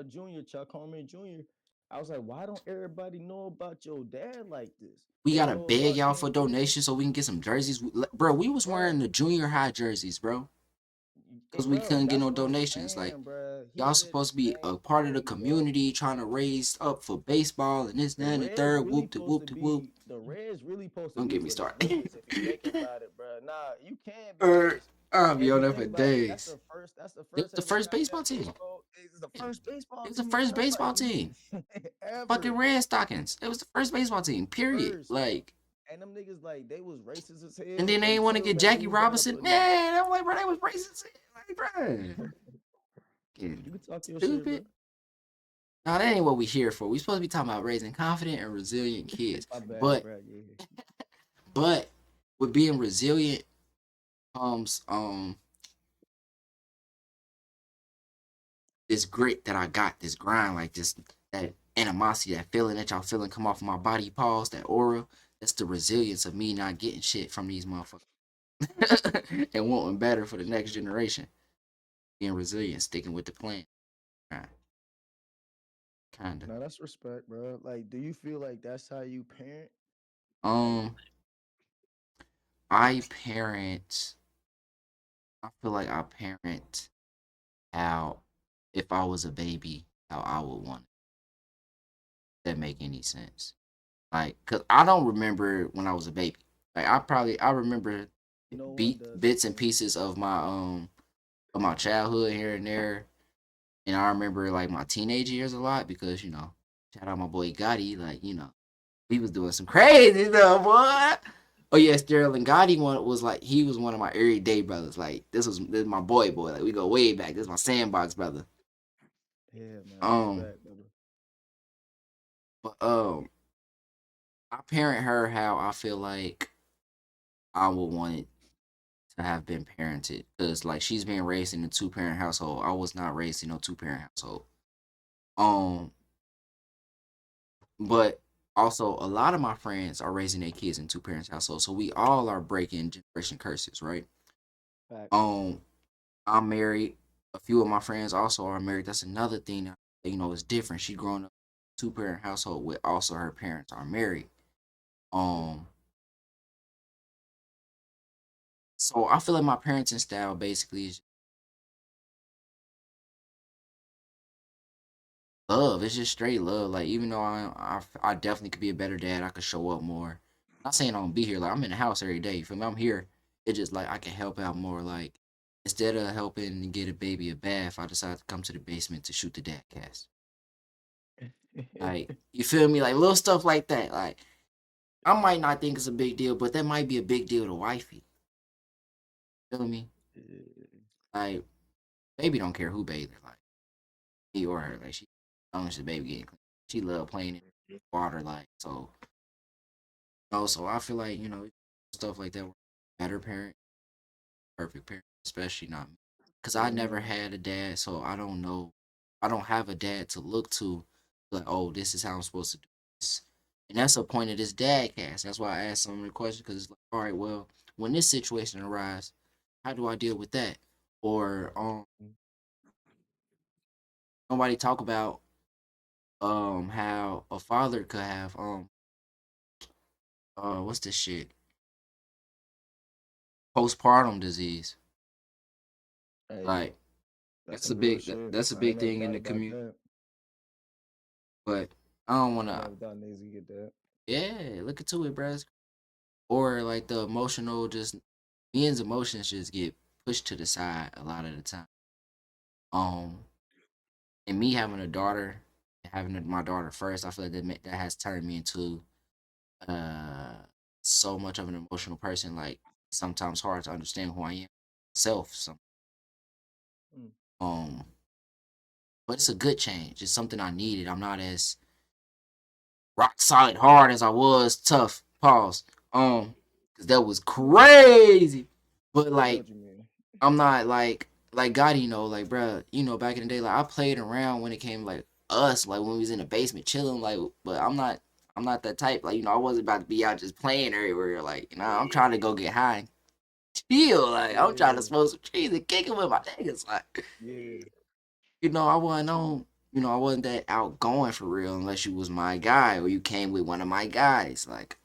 Junior Chuck Harmon Jr. I was like, why don't everybody know about your dad like this? we They gotta know beg about y'all Ken for Griffey, donations so we can get some jerseys. Bro, we was bro. wearing the junior high jerseys, bro, because we Bro, couldn't get that's no what I'm donations. Like saying, bro. He y'all said the supposed to be same a part of the thing, bro. community, trying to raise up for baseball and this, that, The and the Reds third. really Whoop to supposed to whoop to whoop. be the Reds really supposed to Don't be get me for the started. niggas if you think about it, bro. Nah, you can Er, because I'll be if on you there think for about it, that's days. the first It was the ever first baseball goddamn team. baseball. It's the It first baseball was the team first ever, like baseball team. Fucking ever Red Stockings. It was the first baseball team. Period. first. Like, And them niggas like they was racist as and hell then they ain't want to until get that Jackie dude brought up Robinson. a new. Man, I'm like, bro, they was racist. Like, bro, You can talk your shit, bro. stupid. No, that ain't what we here for. We supposed to be talking about raising confident and resilient kids. My bad, But bro. Yeah. but with being resilient comes this grit that I got, this grind, like this that animosity, that feeling that y'all feeling come off of my body, pause, that aura. That's the resilience of me not getting shit from these motherfuckers and wanting better for the next generation. Being resilient, sticking with the plan. Right. Kinda. No, that's respect, bro. Like, do you feel like that's how you parent? Like, Um, I parent. I feel like I parent how if I was a baby, how I would want it. That make any sense? Like, cause I don't remember when I was a baby. Like, I remember no one beat does, my bits and nigga. pieces of my childhood here and there, and I remember like my teenage years a lot because shout out my boy Gotti, like he was doing some crazy stuff, boy. Oh yeah, Sterling Gotti one was like he was one of my everyday brothers. Like this is my boy. Like we go way back. This is my sandbox brother. Yeah, man. Um, Respect, brother. but I parent her how I feel like I would want it to have been parented. Cause like she's being raised in a two-parent household. I was not raised in no two-parent household. Um, but also a lot of my friends are raising their kids in two-parents household. So we all are breaking generation curses, right? Facts. Um, I'm married. A few of my friends also are married. That's another thing that is different. She growing up in a two-parent household with also her parents are married. Um, so I feel like my parenting style basically is love. It's just straight love. Like even though I definitely could be a better dad, I could show up more. Not saying I don't be here. Like I'm in the house every day. For me, I'm here. It's just like I can help out more. Like instead of helping to get a baby a bath, I decided to come to the basement to shoot the Dadcast. Like you feel me? Like little stuff like that. Like I might not think it's a big deal, but that might be a big deal to wifey. Feel me? Like baby don't care who bathed her, like he or her. Like she, as long as the baby getting clean, she love playing it. water, like so. So I feel like stuff like that. Better parent, perfect parent, especially not me, because I never Yeah. had a dad, so I don't know. I don't have a dad to look to, like, oh, this is how I'm supposed to do this. And that's the point of this dad cast. That's why I asked some of the questions because it's like, all right, well, when this situation arises, how do I deal with that? Or nobody talk about how a father could have what's this shit, postpartum disease. Hey, Like that's some real shit. that's a I ain't big never thing in thought the about community. that. But I don't want I to. never thought niggas would get that. Yeah, look into it, bruh. Or like the emotional, just men's emotions just get pushed to the side a lot of the time. Um, and me having a daughter, my daughter first, I feel like that has turned me into uh so much of an emotional person. Like sometimes hard to understand who I am, self. Mm. Um, but it's a good change. It's something I needed. I'm not as rock solid hard as I was tough. Pause. Cause that was crazy. But I know like what you mean. I'm not like Gotti, like bruh, back in the day, like I played around when it came like us, like when we was in the basement chilling, like, but I'm not that type. Like, I wasn't about to be out just playing everywhere. Like, I'm trying to go get high and chill. Like, I'm trying to Yeah, smoke some trees and kick it with my niggas. Like, yeah. I wasn't on, I wasn't that outgoing for real unless you was my guy or you came with one of my guys. Like,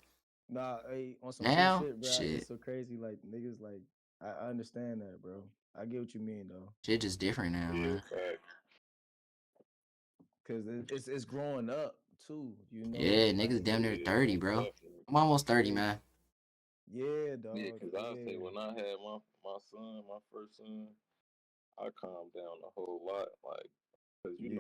Nah, hey, on some true now, shit, bro. It's shit, so crazy. Like niggas, like I understand that, bro. I get what you mean though, shit just different now, Yeah, man. fact. cause it's growing up too. You know, Yeah, niggas like damn near Yeah, 30, most bro. definitely. I'm almost 30, yeah, man. yeah, Yeah, dog, cause I say yeah, when I had my son, my first son, I calmed down a whole lot. Like, cause yeah.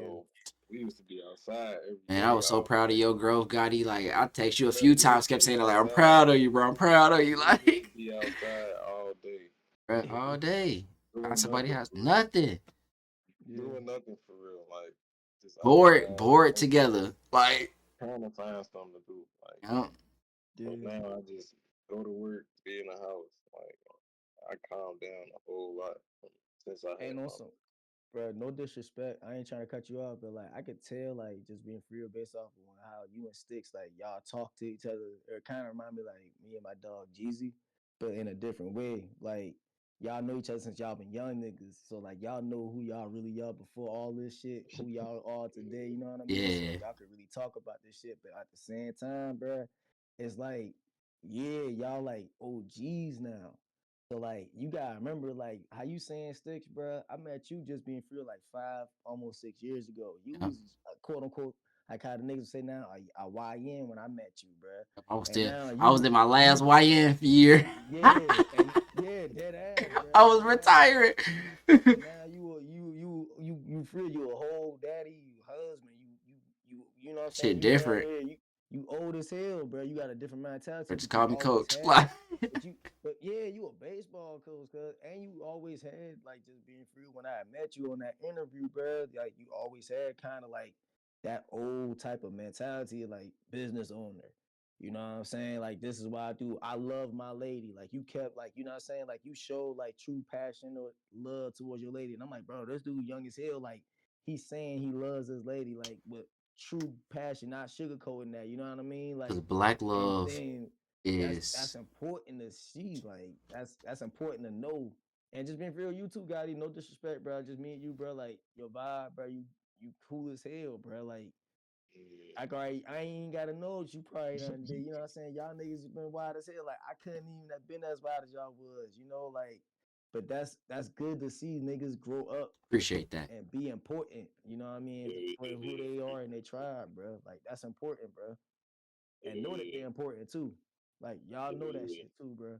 we used to be outside every Man, I day, was so all proud of day. your growth, Gotti. Like, I text you a Bro, few we times, used to kept saying, be like, I'm outside. proud of you, bro. I'm proud of you. We used to Like, be outside all day, bro, all day. Find doing somebody nothing has for real, nothing. Yeah. doing nothing for real. Like, just Bored, outside, bored together. Like, trying to find something to do. Like, you know, but Yeah. now I just go to work, be in the house. Like, I calmed down a whole lot since I And had my. also, bro, no disrespect. I ain't trying to cut you off, but like I could tell, like just being real based off of how you and Sticks, like y'all talk to each other. It kind of remind me like me and my dog Jeezy, but in a different way. Like y'all know each other since y'all been young niggas, so like y'all know who y'all really are before all this shit, who y'all are today. You know what I mean? So yeah. y'all could really talk about this shit, but at the same time, bro, it's like, yeah, y'all like OGs now. So like you gotta remember like how you saying Sticks, bro. I met you just being free like 5, almost 6 years ago. You Yeah. was quote unquote like how the niggas say now a YN when I met you, bro. And now I was you in my last you YN year. yeah and yeah dead ass, bro. I was And now retiring. and now you feel you a whole daddy, you husband, you know what I'm saying? Shit You down different. here, you old as hell, bro. You got a different mentality, Or just but you call me always coach. had. Like, But yeah, you a baseball coach, cuz, and you always had like just being free. When I met you on that interview, bro, like you always had kind of like that old type of mentality, like business owner. You know what I'm saying? Like this is what I do. I love my lady. Like you kept like, you know what I'm saying? Like you showed like true passion or love towards your lady. And I'm like, bro, this dude young as hell. Like he's saying he loves his lady, like with true passion, not sugarcoating that. You know what I mean? because Like, black and love then that's is important to see. Like that's important to know. And just being real, you too, Gotti. No disrespect, bro. Just me and you, bro. Like your vibe, bro. You cool as hell, bro. Like I ain't gotta know what you probably done did. You know what I'm saying? Y'all niggas have been wild as hell. Like I couldn't even have been as wild as y'all was. You know, like. But that's good to see niggas grow up appreciate that. and be important. You know what I mean? Yeah, For who they are and they tribe, bro. Like that's important, bro. And know that yeah, they're important too. Like y'all know that yeah, shit too, bro.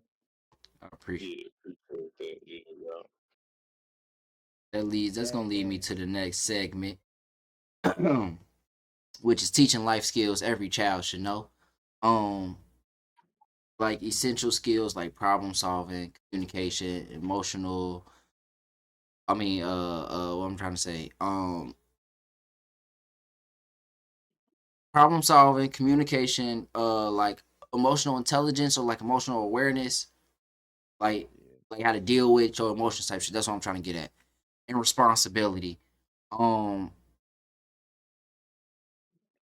I appreciate yeah, appreciate that. Yeah, yeah. that. That's Dad gonna lead me to cast. the next segment, which is teaching life skills every child should know. Um, like essential skills like problem solving, communication, emotional. What I'm trying to say. problem solving, communication, like emotional intelligence or like emotional awareness, like Yeah. like how to deal with your emotions type shit. That's what I'm trying to get at. And responsibility. Um,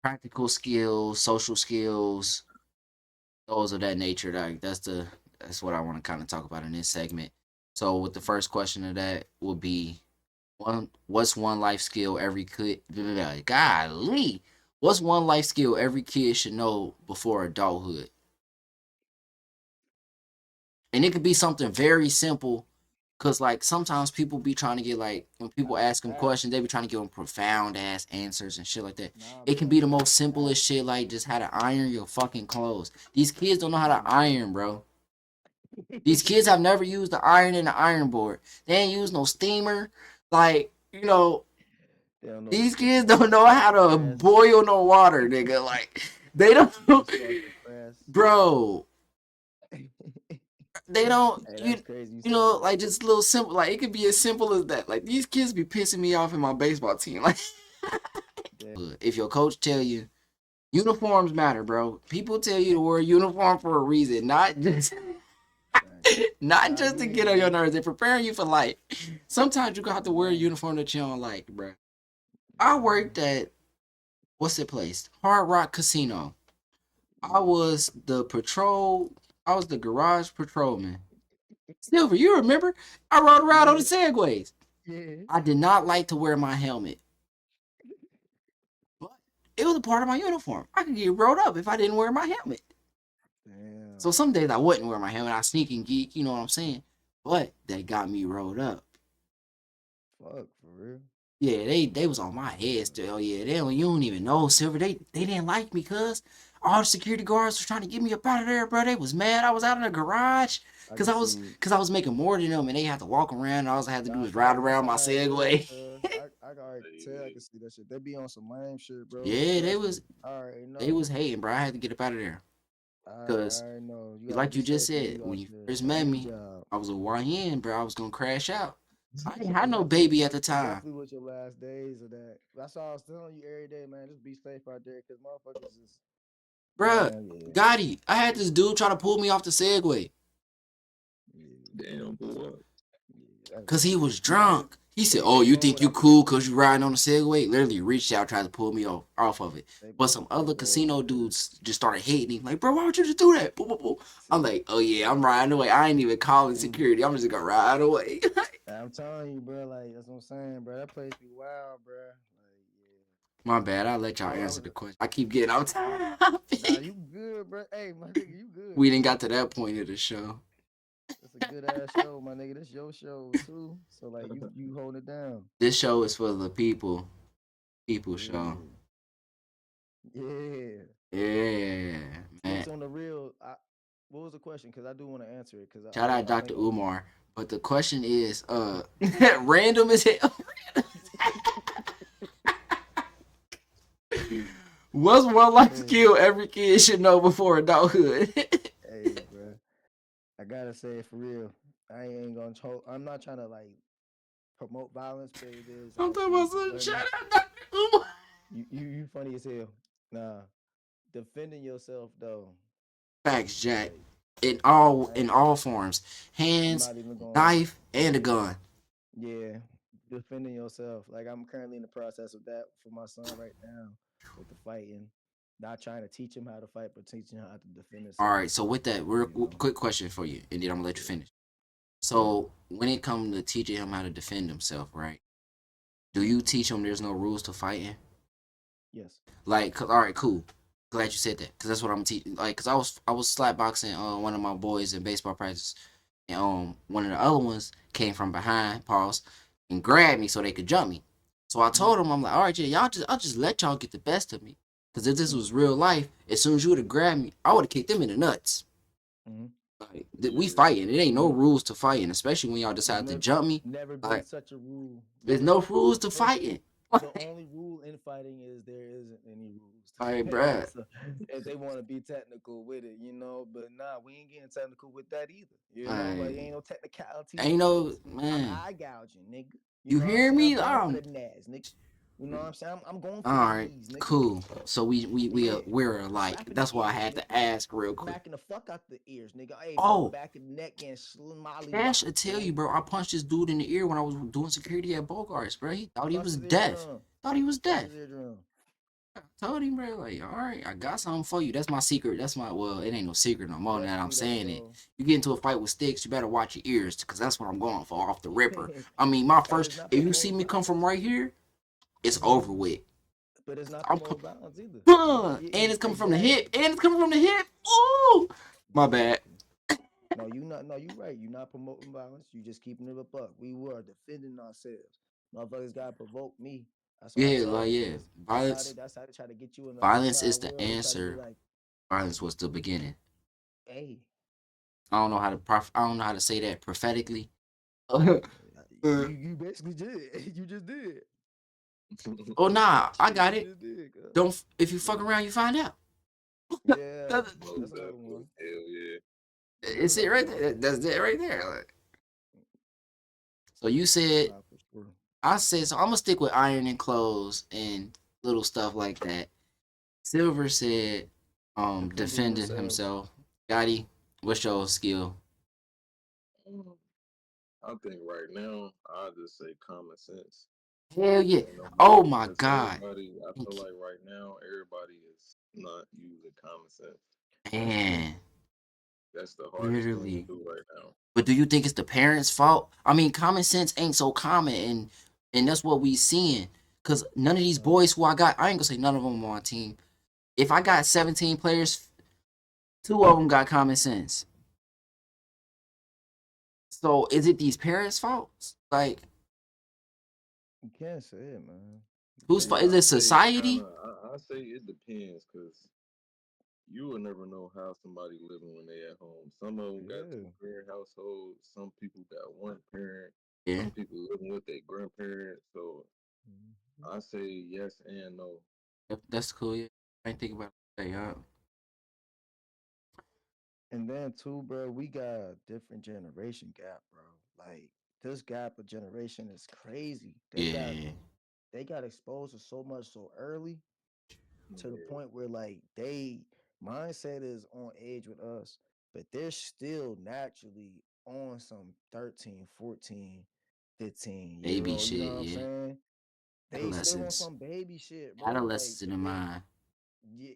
Practical skills, social skills, those of that nature. That's what I want to kind of talk about in this segment. So with the first question of that will be what's one life skill every kid golly. What's one life skill every kid should know before adulthood? And it could be something very simple. Cause like sometimes people be trying to get like when people ask them Facts. questions, they be trying to give them profound ass answers and shit like that. Nah, It can bro. be the most Facts. simplest shit, like just how to iron your fucking clothes. These kids don't know how to iron, bro. These kids have never used the iron and the iron board. They ain't use no steamer. Like, They don't know these the kids don't know how to press. boil no water, nigga. Like, they don't, The start the press. bro. They don't, Hey, that's crazy you said that. like just little simple. Like, it could be as simple as that. Like, these kids be pissing me off in my baseball team. Like, Yeah. if your coach tell you uniforms matter, bro. People tell you to wear a uniform for a reason, not just. Facts. Not Nah, just you to ain't get on your lying. nerves, they're preparing you for life. Sometimes you gonna have You to ain't wear a lying. uniform that you don't like, bro. I Yeah. worked at what's it place? Hard Rock Casino. I Yeah. was the patrol. I was the garage patrolman. Silver, you remember? I rode around on the Yeah. segways. Yeah. I did not like to wear my helmet, but it was a part of my uniform. I could get rolled up if I didn't wear my helmet. So Damn. some days I wouldn't wear my helmet. I sneak and geek, you know what I'm saying? But they got me rolled up. Fuck, for real. Yeah, they was on my head Damn. still. Yeah, you don't even know, Silver. They didn't like me, cuz all the security guards was trying to get me up out of there, bro. They was mad. I was out in the garage I can see. cause I was making more than them, and they had to walk around. And all I had to do Nah, was ride facts. That's around how my I is, Segway. cuz. I can already tell. I can see that shit. They be on some lame shit, bro. Yeah, Trust me. I already they know. was hating, bro. I had to get up out of there, I cause already know. You gotta like be you just safe when said, you when out you there. first On met any me, job. I was a YN, bro. I was gonna crash out. I didn't have And no baby at the that's time. definitely what your last days of that. That's all I was telling you every day, man. Just be safe out there, cause motherfuckers is, Bruh, man, yeah, Gotti, I had this dude try to pull me off the Segway. yeah, Damn, boy. yeah. That's Cause he crazy. was You might as drunk. He said, they "Oh, they you roll think you without the cool cause seatbelt. you riding on the Segway?" Literally reached out, tried to pull me off of it. But some They other bold casino for real. dudes just started hating him. Like, bro, why would you just do that? Boo, boo, boo. I'm like, oh yeah, I'm riding away. I ain't even calling Mm. security. I'm just gonna ride away. I'm telling you, bro. Like that's what I'm saying, bro. That place be wild, bro. Like, My bad. I'll let y'all yeah. answer the question. I keep getting off Nah, topic. you good, bro. Hey, my nigga, you good, We didn't bro. got to that point of the show. It's a good ass show, my nigga. This your show too. So like, you hold it down. This show is for the people. People show. Yeah, yeah. Yeah, Sticks man. on the real. What was the question? Because I do want to answer it. Because Shout out I Dr. think I. Umar. But the question is, random as hell. What's one life Hey, skill every kid should know before adulthood? hey, bro. I gotta say it for real. I ain't gonna. I'm not trying to like promote violence, but it is I'm talking actually about some learning. shout out Dr. Umar. You funny as hell. Nah, defending yourself though Facts, is Jack. like I In ain't, all forms. I'm Hands, not even going. knife, and a gun. Yeah, defending yourself. Like I'm currently in the process of that for my son right now with the fighting. Not trying to teach him how to fight, but teaching him how to defend All himself. right, so with that, real You know. quick question for you, and then I'm gonna let you Yeah. finish. So when it comes to teaching him how to defend himself, right? Do you teach him there's no rules to fighting? Yes. Like, all right, cool. Glad you said that, cause that's what I'm teaching. Like, cause I was slap boxing one of my boys in baseball practice, and one of the other ones came from behind, pause, and grabbed me so they could jump me. So I Mm-hmm. told him, I'm like, all right, yeah, I'll just let y'all get the best of me, cause if this Mm-hmm. was real life, as soon as you would have grabbed me, I would have kicked them in the nuts. Mm-hmm. Like, we Yeah. fighting. It ain't no Mm-hmm. rules to fighting, especially when y'all There's decide to never jump me. never been Like, such a rule. there's Never. no rules to First, fighting. the only rule in fighting is there isn't any rules to Like, fighting. bruh, So if they want to be technical with it, but nah, we ain't getting technical with that either. Like like, ain't no technicalities ain't with no this. I'm man. eye gouging, nigga. You You know what I'm hear saying? I'm me? going for the nads, nigga. You know what I'm saying? I'm going All for the right, E's, nigga. cool. So Yeah. we're alike. Slapping the That's why I ears, had to nigga. ask real quick. Smacking the fuck out the ears, nigga. Hey, bro, Oh, back of the neck getting Cash will mollywopped, tell boy. you, bro. I punched this dude in the ear when I was doing security at Bogarts, bro. He thought he Bust was his deaf. eardrum. Thought he was Bust deaf. his eardrum. I told him, bro, like, all right, I got something for you. That's my secret. That's my, well, it ain't no secret no more now that I'm Definitely though, saying it. bro. You get into a fight with sticks, you better watch your ears because that's what I'm going for off the ripper. I mean, my But first, it's not if you see promoting me come from violence. right here, it's over with. But it's not I'm, promoting violence either. and it's coming from the hip, Exactly. and it's coming from the hip. Ooh, my bad. Exactly. No, you not. No, you right. You not promoting violence. You just keeping it a buck. We were defending ourselves. Motherfuckers gotta provoke me. That's why I Yeah, said like, it. yeah, Cause violence, that's how they try to get you in the violence outside is the world. They try to be answer. like, Violence was the beginning. hey, I don't know how to I don't know how to say that prophetically. you basically did. You just did. Oh nah, I Shit, got you it. just did. Cuz. Don't if you fuck Yeah. around, you find out. Yeah. Most That's another definitely. one. Hell yeah. That's It's it another right one. there. That's it right there. Like, so you said, Nah, for sure. I said, so I'm gonna stick with ironing clothes and little stuff like that. Silver said, Defending defending themselves. himself. Gotti, what's your skill? Um, I think right now I just say common sense. Hell yeah. Ain't no more Oh my because god. everybody. I feel like right now everybody is not using common sense. That's true. Man, That's the hardest thing to literally. do right now. But do you think it's the parents' fault? I mean, common sense ain't so common, and that's what we seeing. Cause none of these Uh, boys who I got, I ain't gonna say none of them on my team. If I got 17 players, two of them got common sense. So is it these parents' fault? Like, you can't say it, man. You whose fault? can't. Is I it say it's kind of. society? I say it depends because you will never know how somebody living when they at home. Some of them got two Yeah. parent households. Some people got one parent. Yeah, Some people living with their grandparents. So Mhm. I say yes and no. that's cool. Yeah, I ain't think about that. Yeah, And then too, bro, we got a different generation gap, bro. Like this gap of generation is crazy. yeah, They got exposed to so much so early to the Yeah. point where like they mindset is on age with us, but they're still naturally on some 13, 14, 15 year baby old, you know shit. what I'm Yeah, saying? They still on adolescence, some baby shit, bro. Like adolescence in the they mind.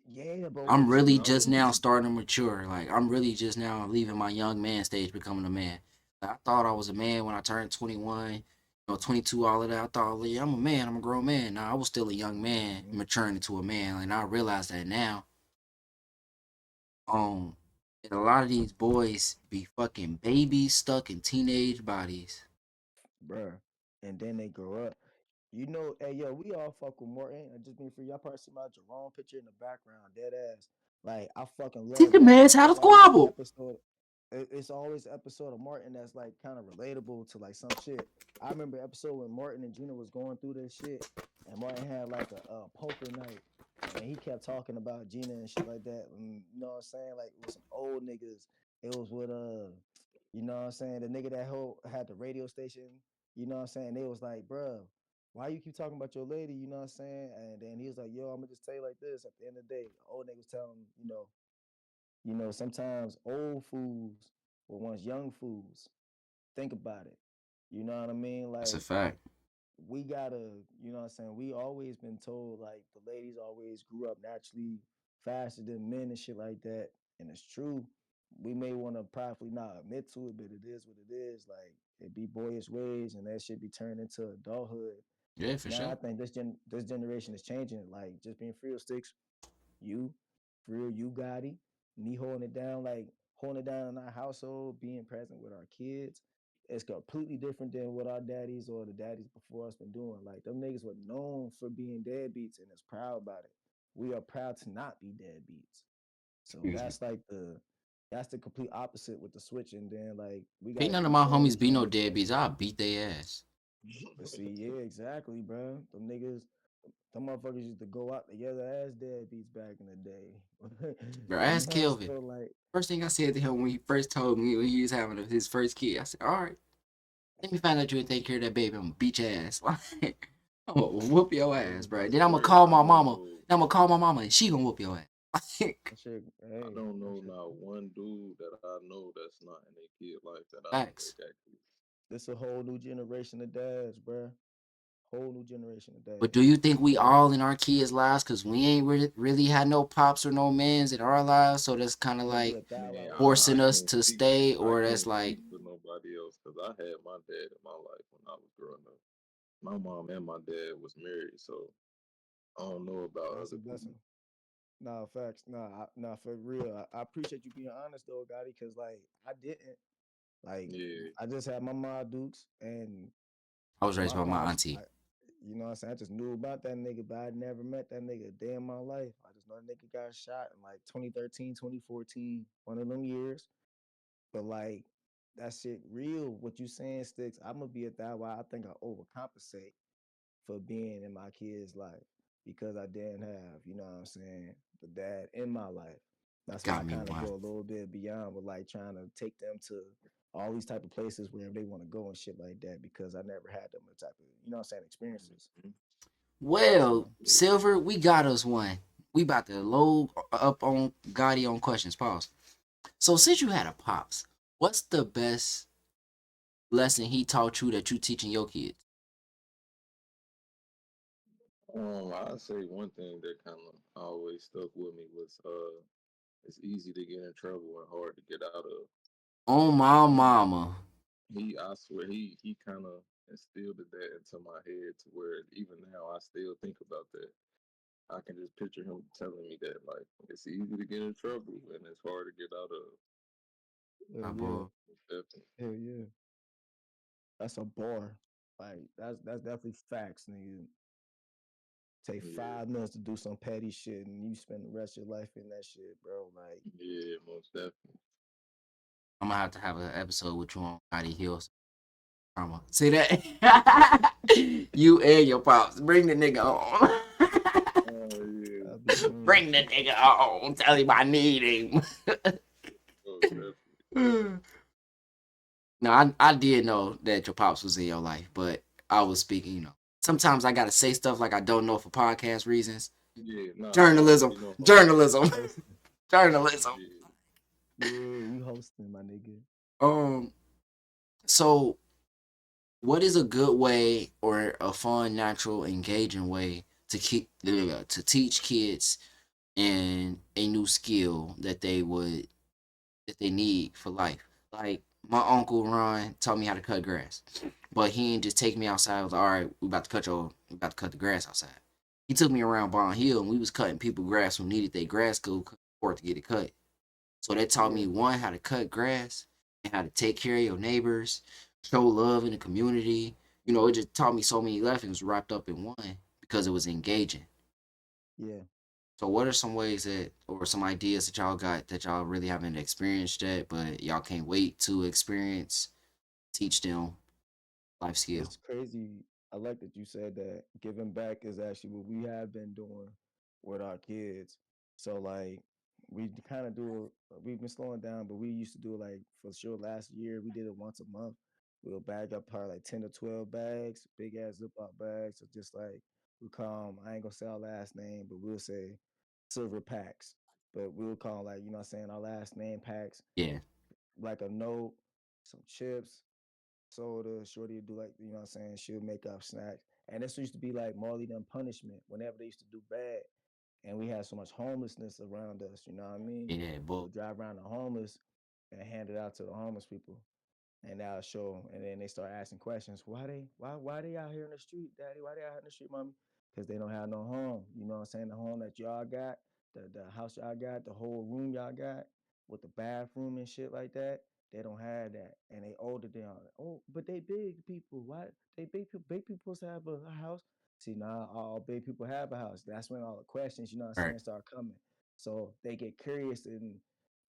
yeah, bro, I'm they really still just No. now babies. starting to mature. Like I'm really just now leaving my young man stage, becoming a man. Like, I thought I was a man when I turned 21, 22, all of that. I thought, yeah, I'm a man. I'm a grown man. Now I was still a young man, Hmm. maturing into a man. Like, and I realize that now. Um, and a lot of these boys be fucking babies stuck in teenage bodies. Bruh. And then they grow up. You know, hey yo, we all fuck with Morton. I just been free. Y'all probably see my Jerome picture in the background, dead ass. Like I fucking Teach love the that man's man. how to It's always like an squabble. episode. It's always an episode of Martin that's like kind of relatable to like some shit. I remember episode when Martin and Gina was going through this shit, and Martin had like a poker night, and he kept talking about Gina and shit like that. And, you know what I'm saying? Like it was some old niggas. It was with you know what I'm saying? The nigga that had the radio station. You know what I'm saying? They was like, bruh, why you keep talking about your lady? You know what I'm saying? And then he was like, yo, I'm gonna just tell you like this. At the end of the day, old nigga was telling him, sometimes old fools were once young fools. Think about it. You know what I mean? That's a Like fact. we gotta, you know what I'm saying? We always been told like the ladies always grew up naturally faster than men and shit like that. And it's true. We may want to probably not admit to it, but it is what it is. Like it be boyish ways and that shit be turned into adulthood. Yeah, for Now I sure. think this generation is changing. Like just being real sticks, you, for real, you Gotti, me holding it down, like holding it down in our household, being present with our kids. It's completely different than what our daddies or the daddies before us been doing. Like them niggas were known for being deadbeats and is proud about it. We are proud to not be deadbeats. So Excuse me. that's the complete opposite with the switch. And then like we Ain't gotta none of keep my showing homies these be no younger cats. deadbeats. I'll beat their ass. But see, yeah, exactly, bro. Them niggas, them motherfuckers used to go out together as deadbeats back in the day. Bro, And ask now it's Kelvin. still like, First thing I said to him when he first told me when he was having his first kid, I said, all right, let me find out you ain't take care of that baby. I'm gonna beat your ass. I'm gonna whoop your Hey, ass, bro. I Then I'm gonna swear call I my don't mama. know. Then I'm gonna call my mama, and she gonna whoop your ass. That shit, I hey, don't that know shit. not one dude that I know that's not in their kid life that I know they Facts. got kids. This a whole new generation of dads, bruh. Whole new generation of But do dads. you think we all in our kids' lives? Cause we ain't really had no pops or no mans in our lives, so that's kind of I'm gonna be like a thou Man, with you. I forcing us can't to speak. stay, I or that's can't like, speak for nobody else because I had my dad in my life when I was growing up. My mom and my dad was married, so I don't know about That's a other people. blessing. Nah, facts. Nah, for real. I appreciate you being honest though, Gotti, because like I didn't. Like Yeah, I just had my ma Dukes and I was raised my by my pops. auntie. You know what I'm saying? I just knew about that nigga, but I never met that nigga a day in my life. I just know that nigga got shot in like 2013, 2014, one of them years. But like that shit real. What you saying sticks. I'm gonna be at that why I think I overcompensate for being in my kid's life because I didn't have, you know what I'm saying, the dad in my life. That's why I Got me kind of one. go a little bit beyond with like trying to take them to all these type of places where they want to go and shit like that because I never had them the type of, you know what I'm saying, experiences. mhm, Well, So yeah. Silver, we got us one. We about to load up on Gotti on questions. Pause. So since you had a pops, what's the best lesson he taught you that you teaching your kids? I say one thing that kind of always stuck with me was it's easy to get in trouble and hard to get out of. On my And mama. I swear he kind of instilled that into my head to where even now I still think about that. I can just picture him telling me that like it's easy to get in trouble and it's hard to get out of. My hell yeah, boy. Definitely. hell yeah, that's a bar. Like that's definitely facts, nigga. Take Yeah, 5 minutes to do some petty shit and you spend the rest of your life in that shit, bro. Like yeah, most definitely. I'm gonna have to have an episode with you on Gotti Hills. Trauma. See that? You and your pops. Bring the nigga on. Oh yeah, that'd be clean. Bring the nigga on. Tell him I need him. most definitely. No, I did know that your pops was in your life, but I was speaking, Sometimes I gotta say stuff like I don't know for podcast reasons. Yeah, nah, I Journalism. already know if I'm Journalism. Hosting. Journalism. yeah. Yeah, you hosting, my nigga. Um, so what is a good way or a fun, natural, engaging way to keep to teach kids in a new skill that they need for life? Like my uncle Ron taught me how to cut grass, but he didn't just take me outside. I was like, all right, we about to cut the grass outside. He took me around Bond Hill and we was cutting people grass who needed their grass cut, couldn't afford to get it cut. So that taught Yeah, me one how to cut grass and how to take care of your neighbors, show love in the community. It just taught me so many lessons wrapped up in one because it was engaging. yeah. So what are some ways that or some ideas that y'all got that y'all really haven't experienced yet, but y'all can't wait to experience, teach them life skill? It's crazy. I like that you said that giving back is actually what we have been doing with our kids. So like we kind of do it, we've been slowing down, but we used to do it like for sure last year. We did it once a month. We'll bag up probably like 10 to 12 bags, big ass Ziploc bags. So just like we call them, I ain't gonna say our last name, but we'll say silver packs. But we'll call like, you know what I'm saying, our last name packs, Yeah, like a note, some chips, soda. Shorty would do like, you know what I'm saying? She'll make up snacks. And this used to be like Marley them punishment whenever they used to do bad. And we had so much homelessness around us, you know what I mean? yeah, We'll but drive around the homeless and hand it out to the homeless people. And that'll show. And then they start asking questions. Why they out here in the street, daddy? Why they out here in the street, mommy? Because they don't have no home. You know what I'm saying? The home that y'all got, the house y'all got, the whole room y'all got with the bathroom and shit like that. They don't have that. And they older than oh, but they big people. Why they big people supposed to have a house? See, now all big people have a house. That's when all the questions, you know what I'm all right, saying, start coming. So they get curious and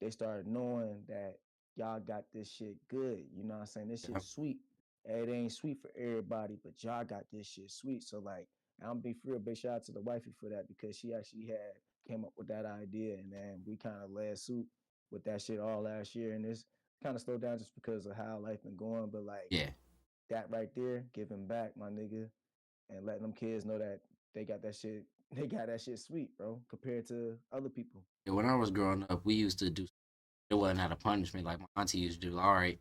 they start knowing that y'all got this shit good. You know what I'm saying? This shit yeah, sweet. It ain't sweet for everybody, but y'all got this shit sweet. So like, I'm be real big shout out to the wifey for that because she actually had came up with that idea and then we kind of led suit with that shit all last year and it's kind of slowed down just because of how life been going. But like yeah. that right there, giving back, my nigga, and letting them kids know that they got that shit. They got that shit sweet, bro, compared to other people. Yeah, when I was growing up, we used to do it wasn't out of punishment like my auntie used to do. All right,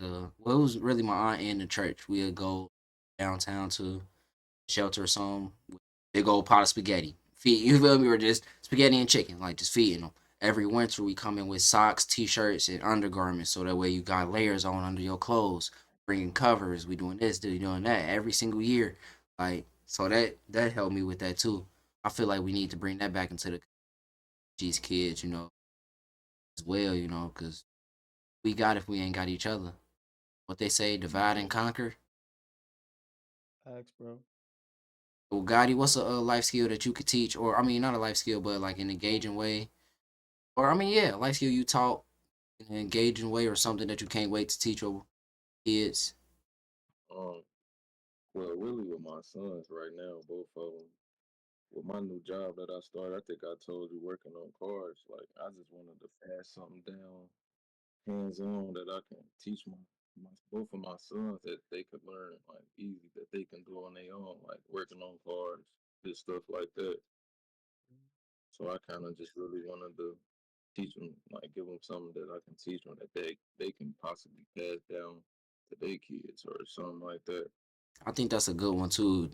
well, it was really my aunt and the church. We'd go downtown to shelter or something. Big old pot of spaghetti. Feed you feel me? Or just spaghetti and chicken, like just feeding them. Every winter we come in with socks, t-shirts, and undergarments, so that way you got layers on under your clothes. Bringing covers, we doing this, doing that every single year. Like so that helped me with that too. I feel like we need to bring that back into these kids, as well, because we got if we ain't got each other. What they say, divide and conquer. Facts, bro. Well, Gotti, what's a life skill that you could teach, or I mean, not a life skill, but like an engaging way, or I mean, yeah, a life skill you taught in an engaging way, or something that you can't wait to teach your kids. Um, well, really with my sons right now, both of them. With my new job that I started, I think I told you working on cars. Like I just wanted to pass something down hands on that I can teach my both of my sons that they could learn like easy that they can do on their own, like working on cars, just stuff like that. So I kind of just really wanted to teach them, like give them something that I can teach them that they can possibly pass down to their kids or something like that. I think that's a good one too,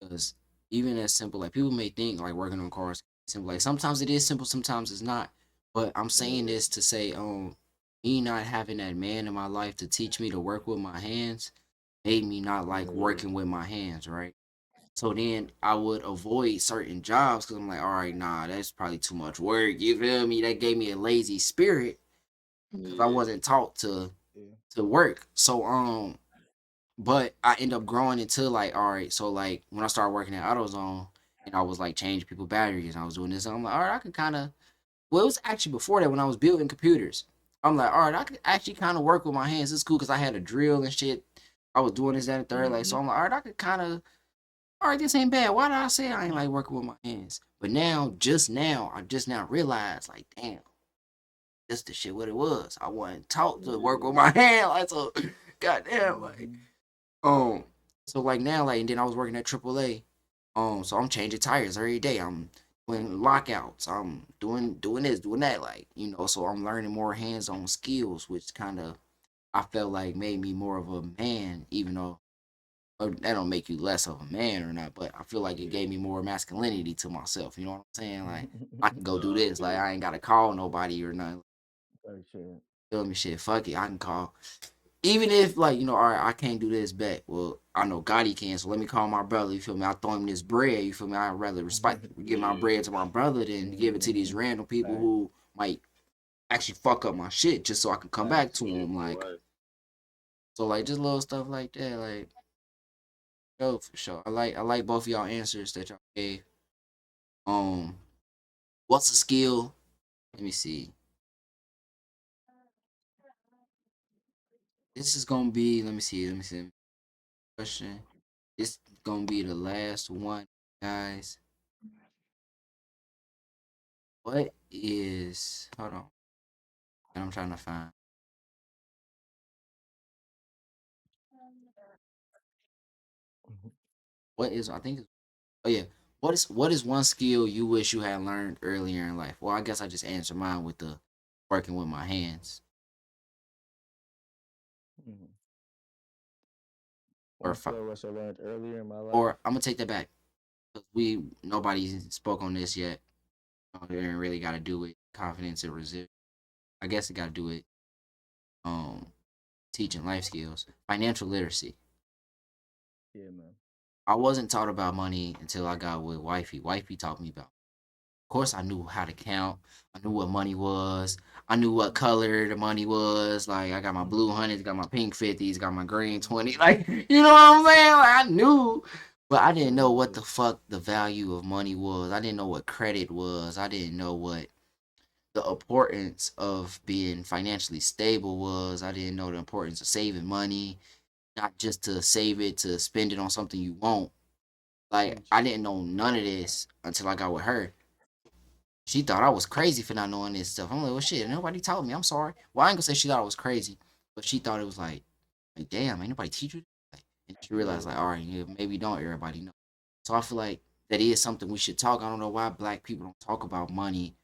because even as simple, like people may think like working on cars simple. Like sometimes it is simple, sometimes it's not. But I'm saying Yeah, this to say, me not having that man in my life to teach me to work with my hands made me not like yeah, working with my hands, right? So then I would avoid certain jobs because I'm like, all right, nah, that's probably too much work. You feel me? That gave me a lazy spirit because I yeah. wasn't taught to Yeah. work. So but I end up growing into like, all right, so like when I started working at AutoZone and I was like changing people batteries and I was doing this, I'm like, all right, I could kind of. Well, it was actually before that when I was building computers. I'm like, all right, I could actually kind of work with my hands. It's cool because I had a drill and shit. I was doing this, that, and third. Like, so Mm-hmm. I'm like, all right, I could kind of all right, this ain't bad. Why did I say I ain't like working with my hands? But now, I just now realized, like, damn, this the shit what it was. I wasn't taught to work with Yeah. my hand. Like, so, goddamn, like, Mm-hmm. um, so like now, like, and then I was working at AAA. So I'm changing tires every day. I'm doing lockouts. I'm doing this, doing that, like, so I'm learning more hands-on skills, which kind of I felt like made me more of a man, even though that don't make you less of a man or not, but I feel like it gave me more masculinity to myself. You know what I'm saying? Like I can go do Nah, I this. feel Like I you. ain't gotta call nobody or nothing. For sure. Feel me? Shit, fuck it. I can call. Even if like, all right, I can't do this back. Well, I know Gotti can, so let me call my brother. You feel me? I throw him this bread. You feel me? I'd rather respect give my Yeah. bread to my brother than give it to these Mm-hmm. random people Facts. who might actually fuck up my shit just so I can come back Facts. to Yeah, him. you're Like right. so, like just little stuff like that. Like yo, for sure. I like both of y'all answers that y'all gave. Um, what's a skill? Let me see. This is gonna be. Let me see. Let me see. Question. This is gonna be the last one, guys. What is? Hold on. I'm trying to find. Mhm. What is? I think. Oh yeah. What is one skill you wish you had learned earlier in life? Well, I guess I just answered mine with the working with my hands. Mhm. Or One if I, skill I wish I learned earlier in my life. or I'm gonna take that back. 'Cause we nobody spoke on this yet. It ain't really got to do with confidence and resilience. I guess it got to do with um teaching life skills, financial literacy. Yeah, man. I wasn't taught about money until I got with wifey. Wifey taught me about. Of course, I knew how to count. I knew what money was. I knew what color the money was. Like I got my blue hundreds, got my pink 50s, got my green 20. Like you know what I'm saying? Like I knew, but I didn't know what Yeah. the fuck the value of money was. I didn't know what credit was. I didn't know what the importance of being financially stable was. I didn't know the importance of saving money, not just to save it to spend it on something you want. Like Preach. I didn't know none of this until I got with her. She thought I was crazy for not knowing this stuff. I'm like, well, shit, nobody told me. I'm sorry. Well, I ain't gonna say she thought I was crazy, but she thought it was like damn, ain't nobody teach you. And you realize, like, all right, yeah, maybe don't everybody know. So I feel like that is something we should talk. I don't know why black people don't talk about money,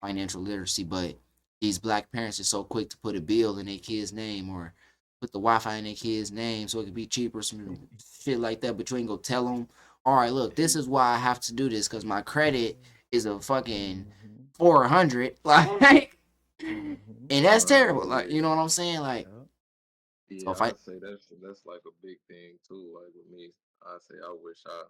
financial literacy, but these black parents are so quick to put a bill in their kid's name or put the Wi-Fi in their kid's name so it could be cheaper, some shit like that. But you ain't gonna tell them, all right, look, this is why I have to do this because my credit is a fucking Mm-hmm. 400, like, Mm-hmm. and that's Nah, terrible. Like, you know what I'm saying? Like, Yeah. so yeah, if I, I say that's like a big thing too. Like with me, I say I wish I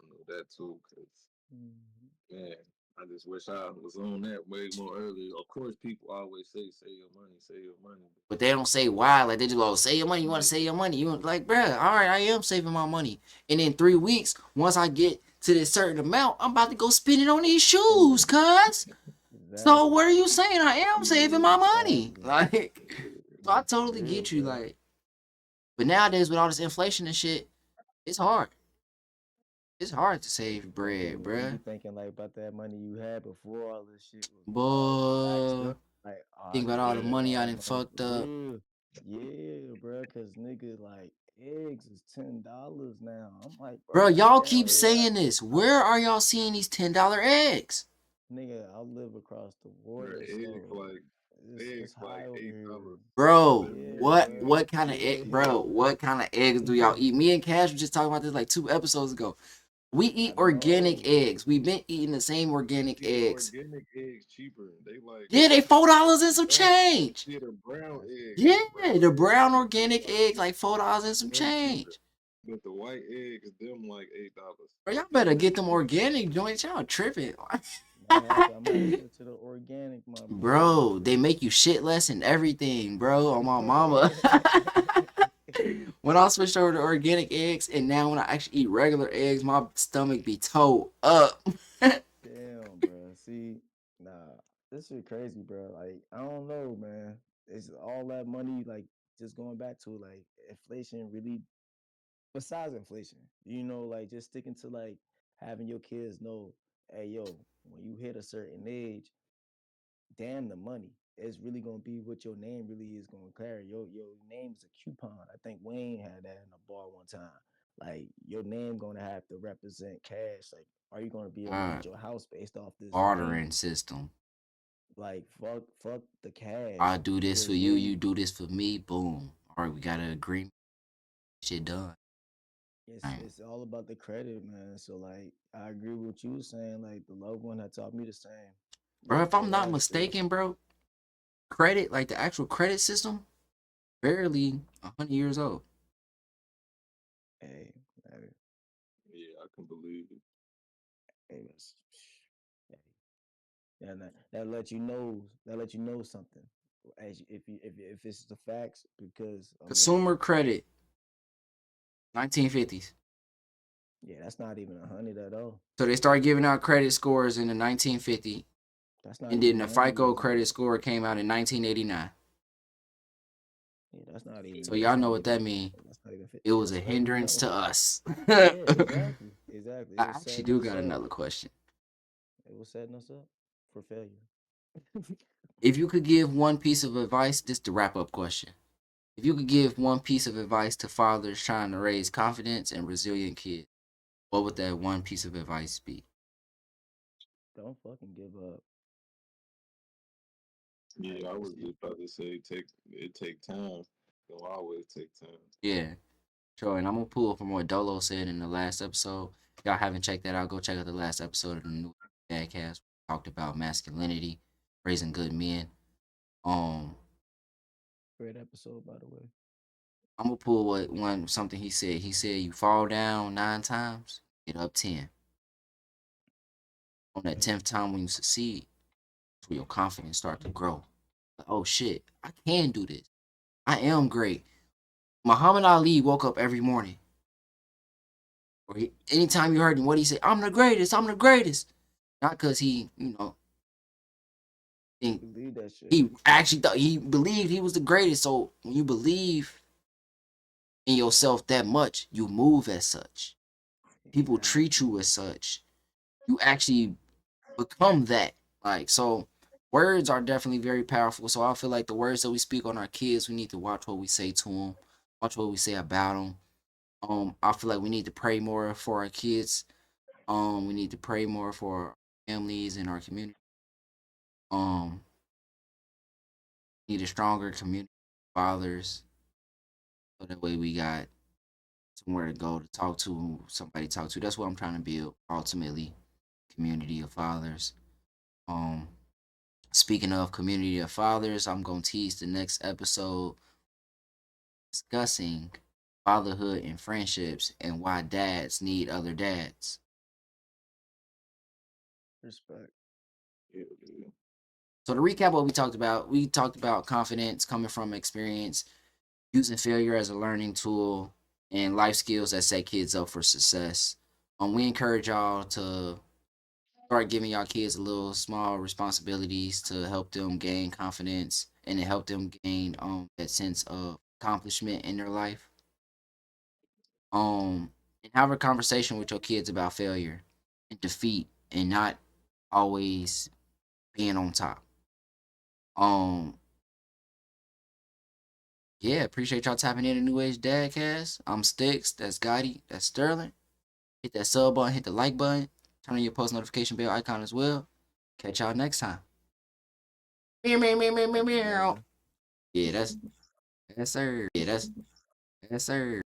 knew that too, cause Mm-hmm. man, I just wish I was on that way more earlier. Of course, people always say save your money, save your money. but they don't say why. Like they just go, save your money. You want to Yeah, save your money? You like, bruh, all right, I am saving my money. And in 3 weeks, once I get to this certain amount, I'm about to go spend it on these shoes, cuz. So Exactly. what are you saying? I am saving yeah, my money. Exactly. Like, so I For totally real, get you. bro. Like, but nowadays with all this inflation and shit, it's hard. It's hard to Yeah, save you thinking bread, you be bruh. thinking like about that money you had before all this shit was all maxed Boy, up. Like, oh, I think about could all the save yeah. money all I that done money fucked for up. real. Yeah, bro, cause nigga like eggs is $10 now. I'm like, Bro, bro, y'all keep hell yeah. saying this. Where are y'all seeing these $10 eggs? Nigga, I live across the Bro, water, so it's eggs high like over here. $8 Bro, Yeah, what minimum. bro. what kind of egg, Yeah. bro? What kind of eggs do y'all eat? Me and Cash were just talking about this like 2 episodes ago. We eat I organic know. eggs. We've been eating the same organic See, the eggs. organic eggs cheaper. They like Yeah, they $4 and some brown. change. See, the brown That's eggs, Yeah, the brown the eggs brown cheaper. organic Like eggs like $4 and some them cheaper. change. But the white eggs, them like $8. Bro, y'all Them better way get them cheaper. organic joints. Y'all tripping. I'm gonna have to switch to the organic, my boy. Bro, they make you shit less and everything, bro. On my mama. When I switched over to organic eggs, and now when I actually eat regular eggs, my stomach be toe up. Damn, bro. See, nah, this shit crazy, bro. Like, I don't know, man. It's all that money, like, just going back to like inflation really besides inflation, like just sticking to like having your kids know, hey yo, when you hit a certain age, damn the money. It's really gonna be what your name really is gonna carry. Your name is a coupon. I think Wayne had that in a bar one time. Like your name gonna have to represent cash. Like, are you gonna be able to get your house based off this Bartering name? system. Like fuck the I cash. do this for Because you, you do this for me. Boom. All right, we got an agreement. Shit done. it's Right. it's all about the credit, man. So like I agree with what you were saying. Like the loved one had taught me the same. Bro, Like if I'm dead not ass shit. mistaken, bro, credit, like the actual credit system, barely 100 years old. Hey, hey, Yeah, I can believe it. hey, hey. That let you know something. If it's the facts, because I mean, Consumer credit, 1950s. yeah, that's not even 100 at all. So they started giving out credit scores in the 1950s, That's not and then even the 100 FICO years credit old. score came out in 1989. Yeah, So that's y'all know not what even that means. that's not even It was that's a letting you hindrance know. to us. Yeah, I exactly. It was actually setting do us got up. another question. It was setting us up for failure. If you could give one piece of advice, this the wrap up question. If you could give one piece of advice to fathers trying to raise confidence and resilient kids, what would that one piece of advice be? Don't fucking give up. Like Yeah, I was it's just about to say take time. It'll always take time. Yeah, sure. And I'm gonna pull from what Dolo said in the last episode. If y'all haven't checked that out, go check out the last episode of the new Dadcast. We talked about masculinity, raising good men. Um, great episode, by the way. I'm gonna pull what one something he said. He said you fall down 9 times, get up 10. On that Hey, 10th time when you succeed, that's where your confidence start to grow. Like, oh shit, I can do this. I am great. Muhammad Ali woke up every morning. Anytime you heard him, what he say, I'm the greatest, I'm the greatest. Not because he think believed that shit. he actually thought he believed he was the greatest. So when you believe in yourself that much, you move as such. People treat Exactly. you as such. You actually become that. Like, so words are definitely very powerful. So I feel like the words that we speak on our kids, we need to watch what we say to them, watch what we say about them. I feel like we need to pray more for our kids. We need to pray more for our families and our community. Um, need a stronger community of fathers, so that way we got somewhere to go to talk to, somebody to talk to. That's what I'm trying to build ultimately, community of fathers. Um, Speaking of community of fathers, I'm gonna tease the next episode discussing fatherhood and friendships and why dads need other dads. Respect. Yeah, yeah. So to recap what we talked about confidence coming from experience, using failure as a learning tool, and life skills that set kids up for success. We encourage y'all to start giving y'all kids a little small responsibilities to help them gain confidence and to help them gain that sense of accomplishment in their life. And have a conversation with your kids about failure and defeat and not always being on top. Um yeah, appreciate y'all tapping in to New Age Dadcast. I'm Sticks, that's Gotti, that's Sterling. Hit that sub button, hit the like button, turn on your post notification bell icon as well. Catch y'all next time. Meow, meow, meow, meow, meow, Thank you, meow. brother. Yeah, that's yes sir. Yeah, that's yes sir.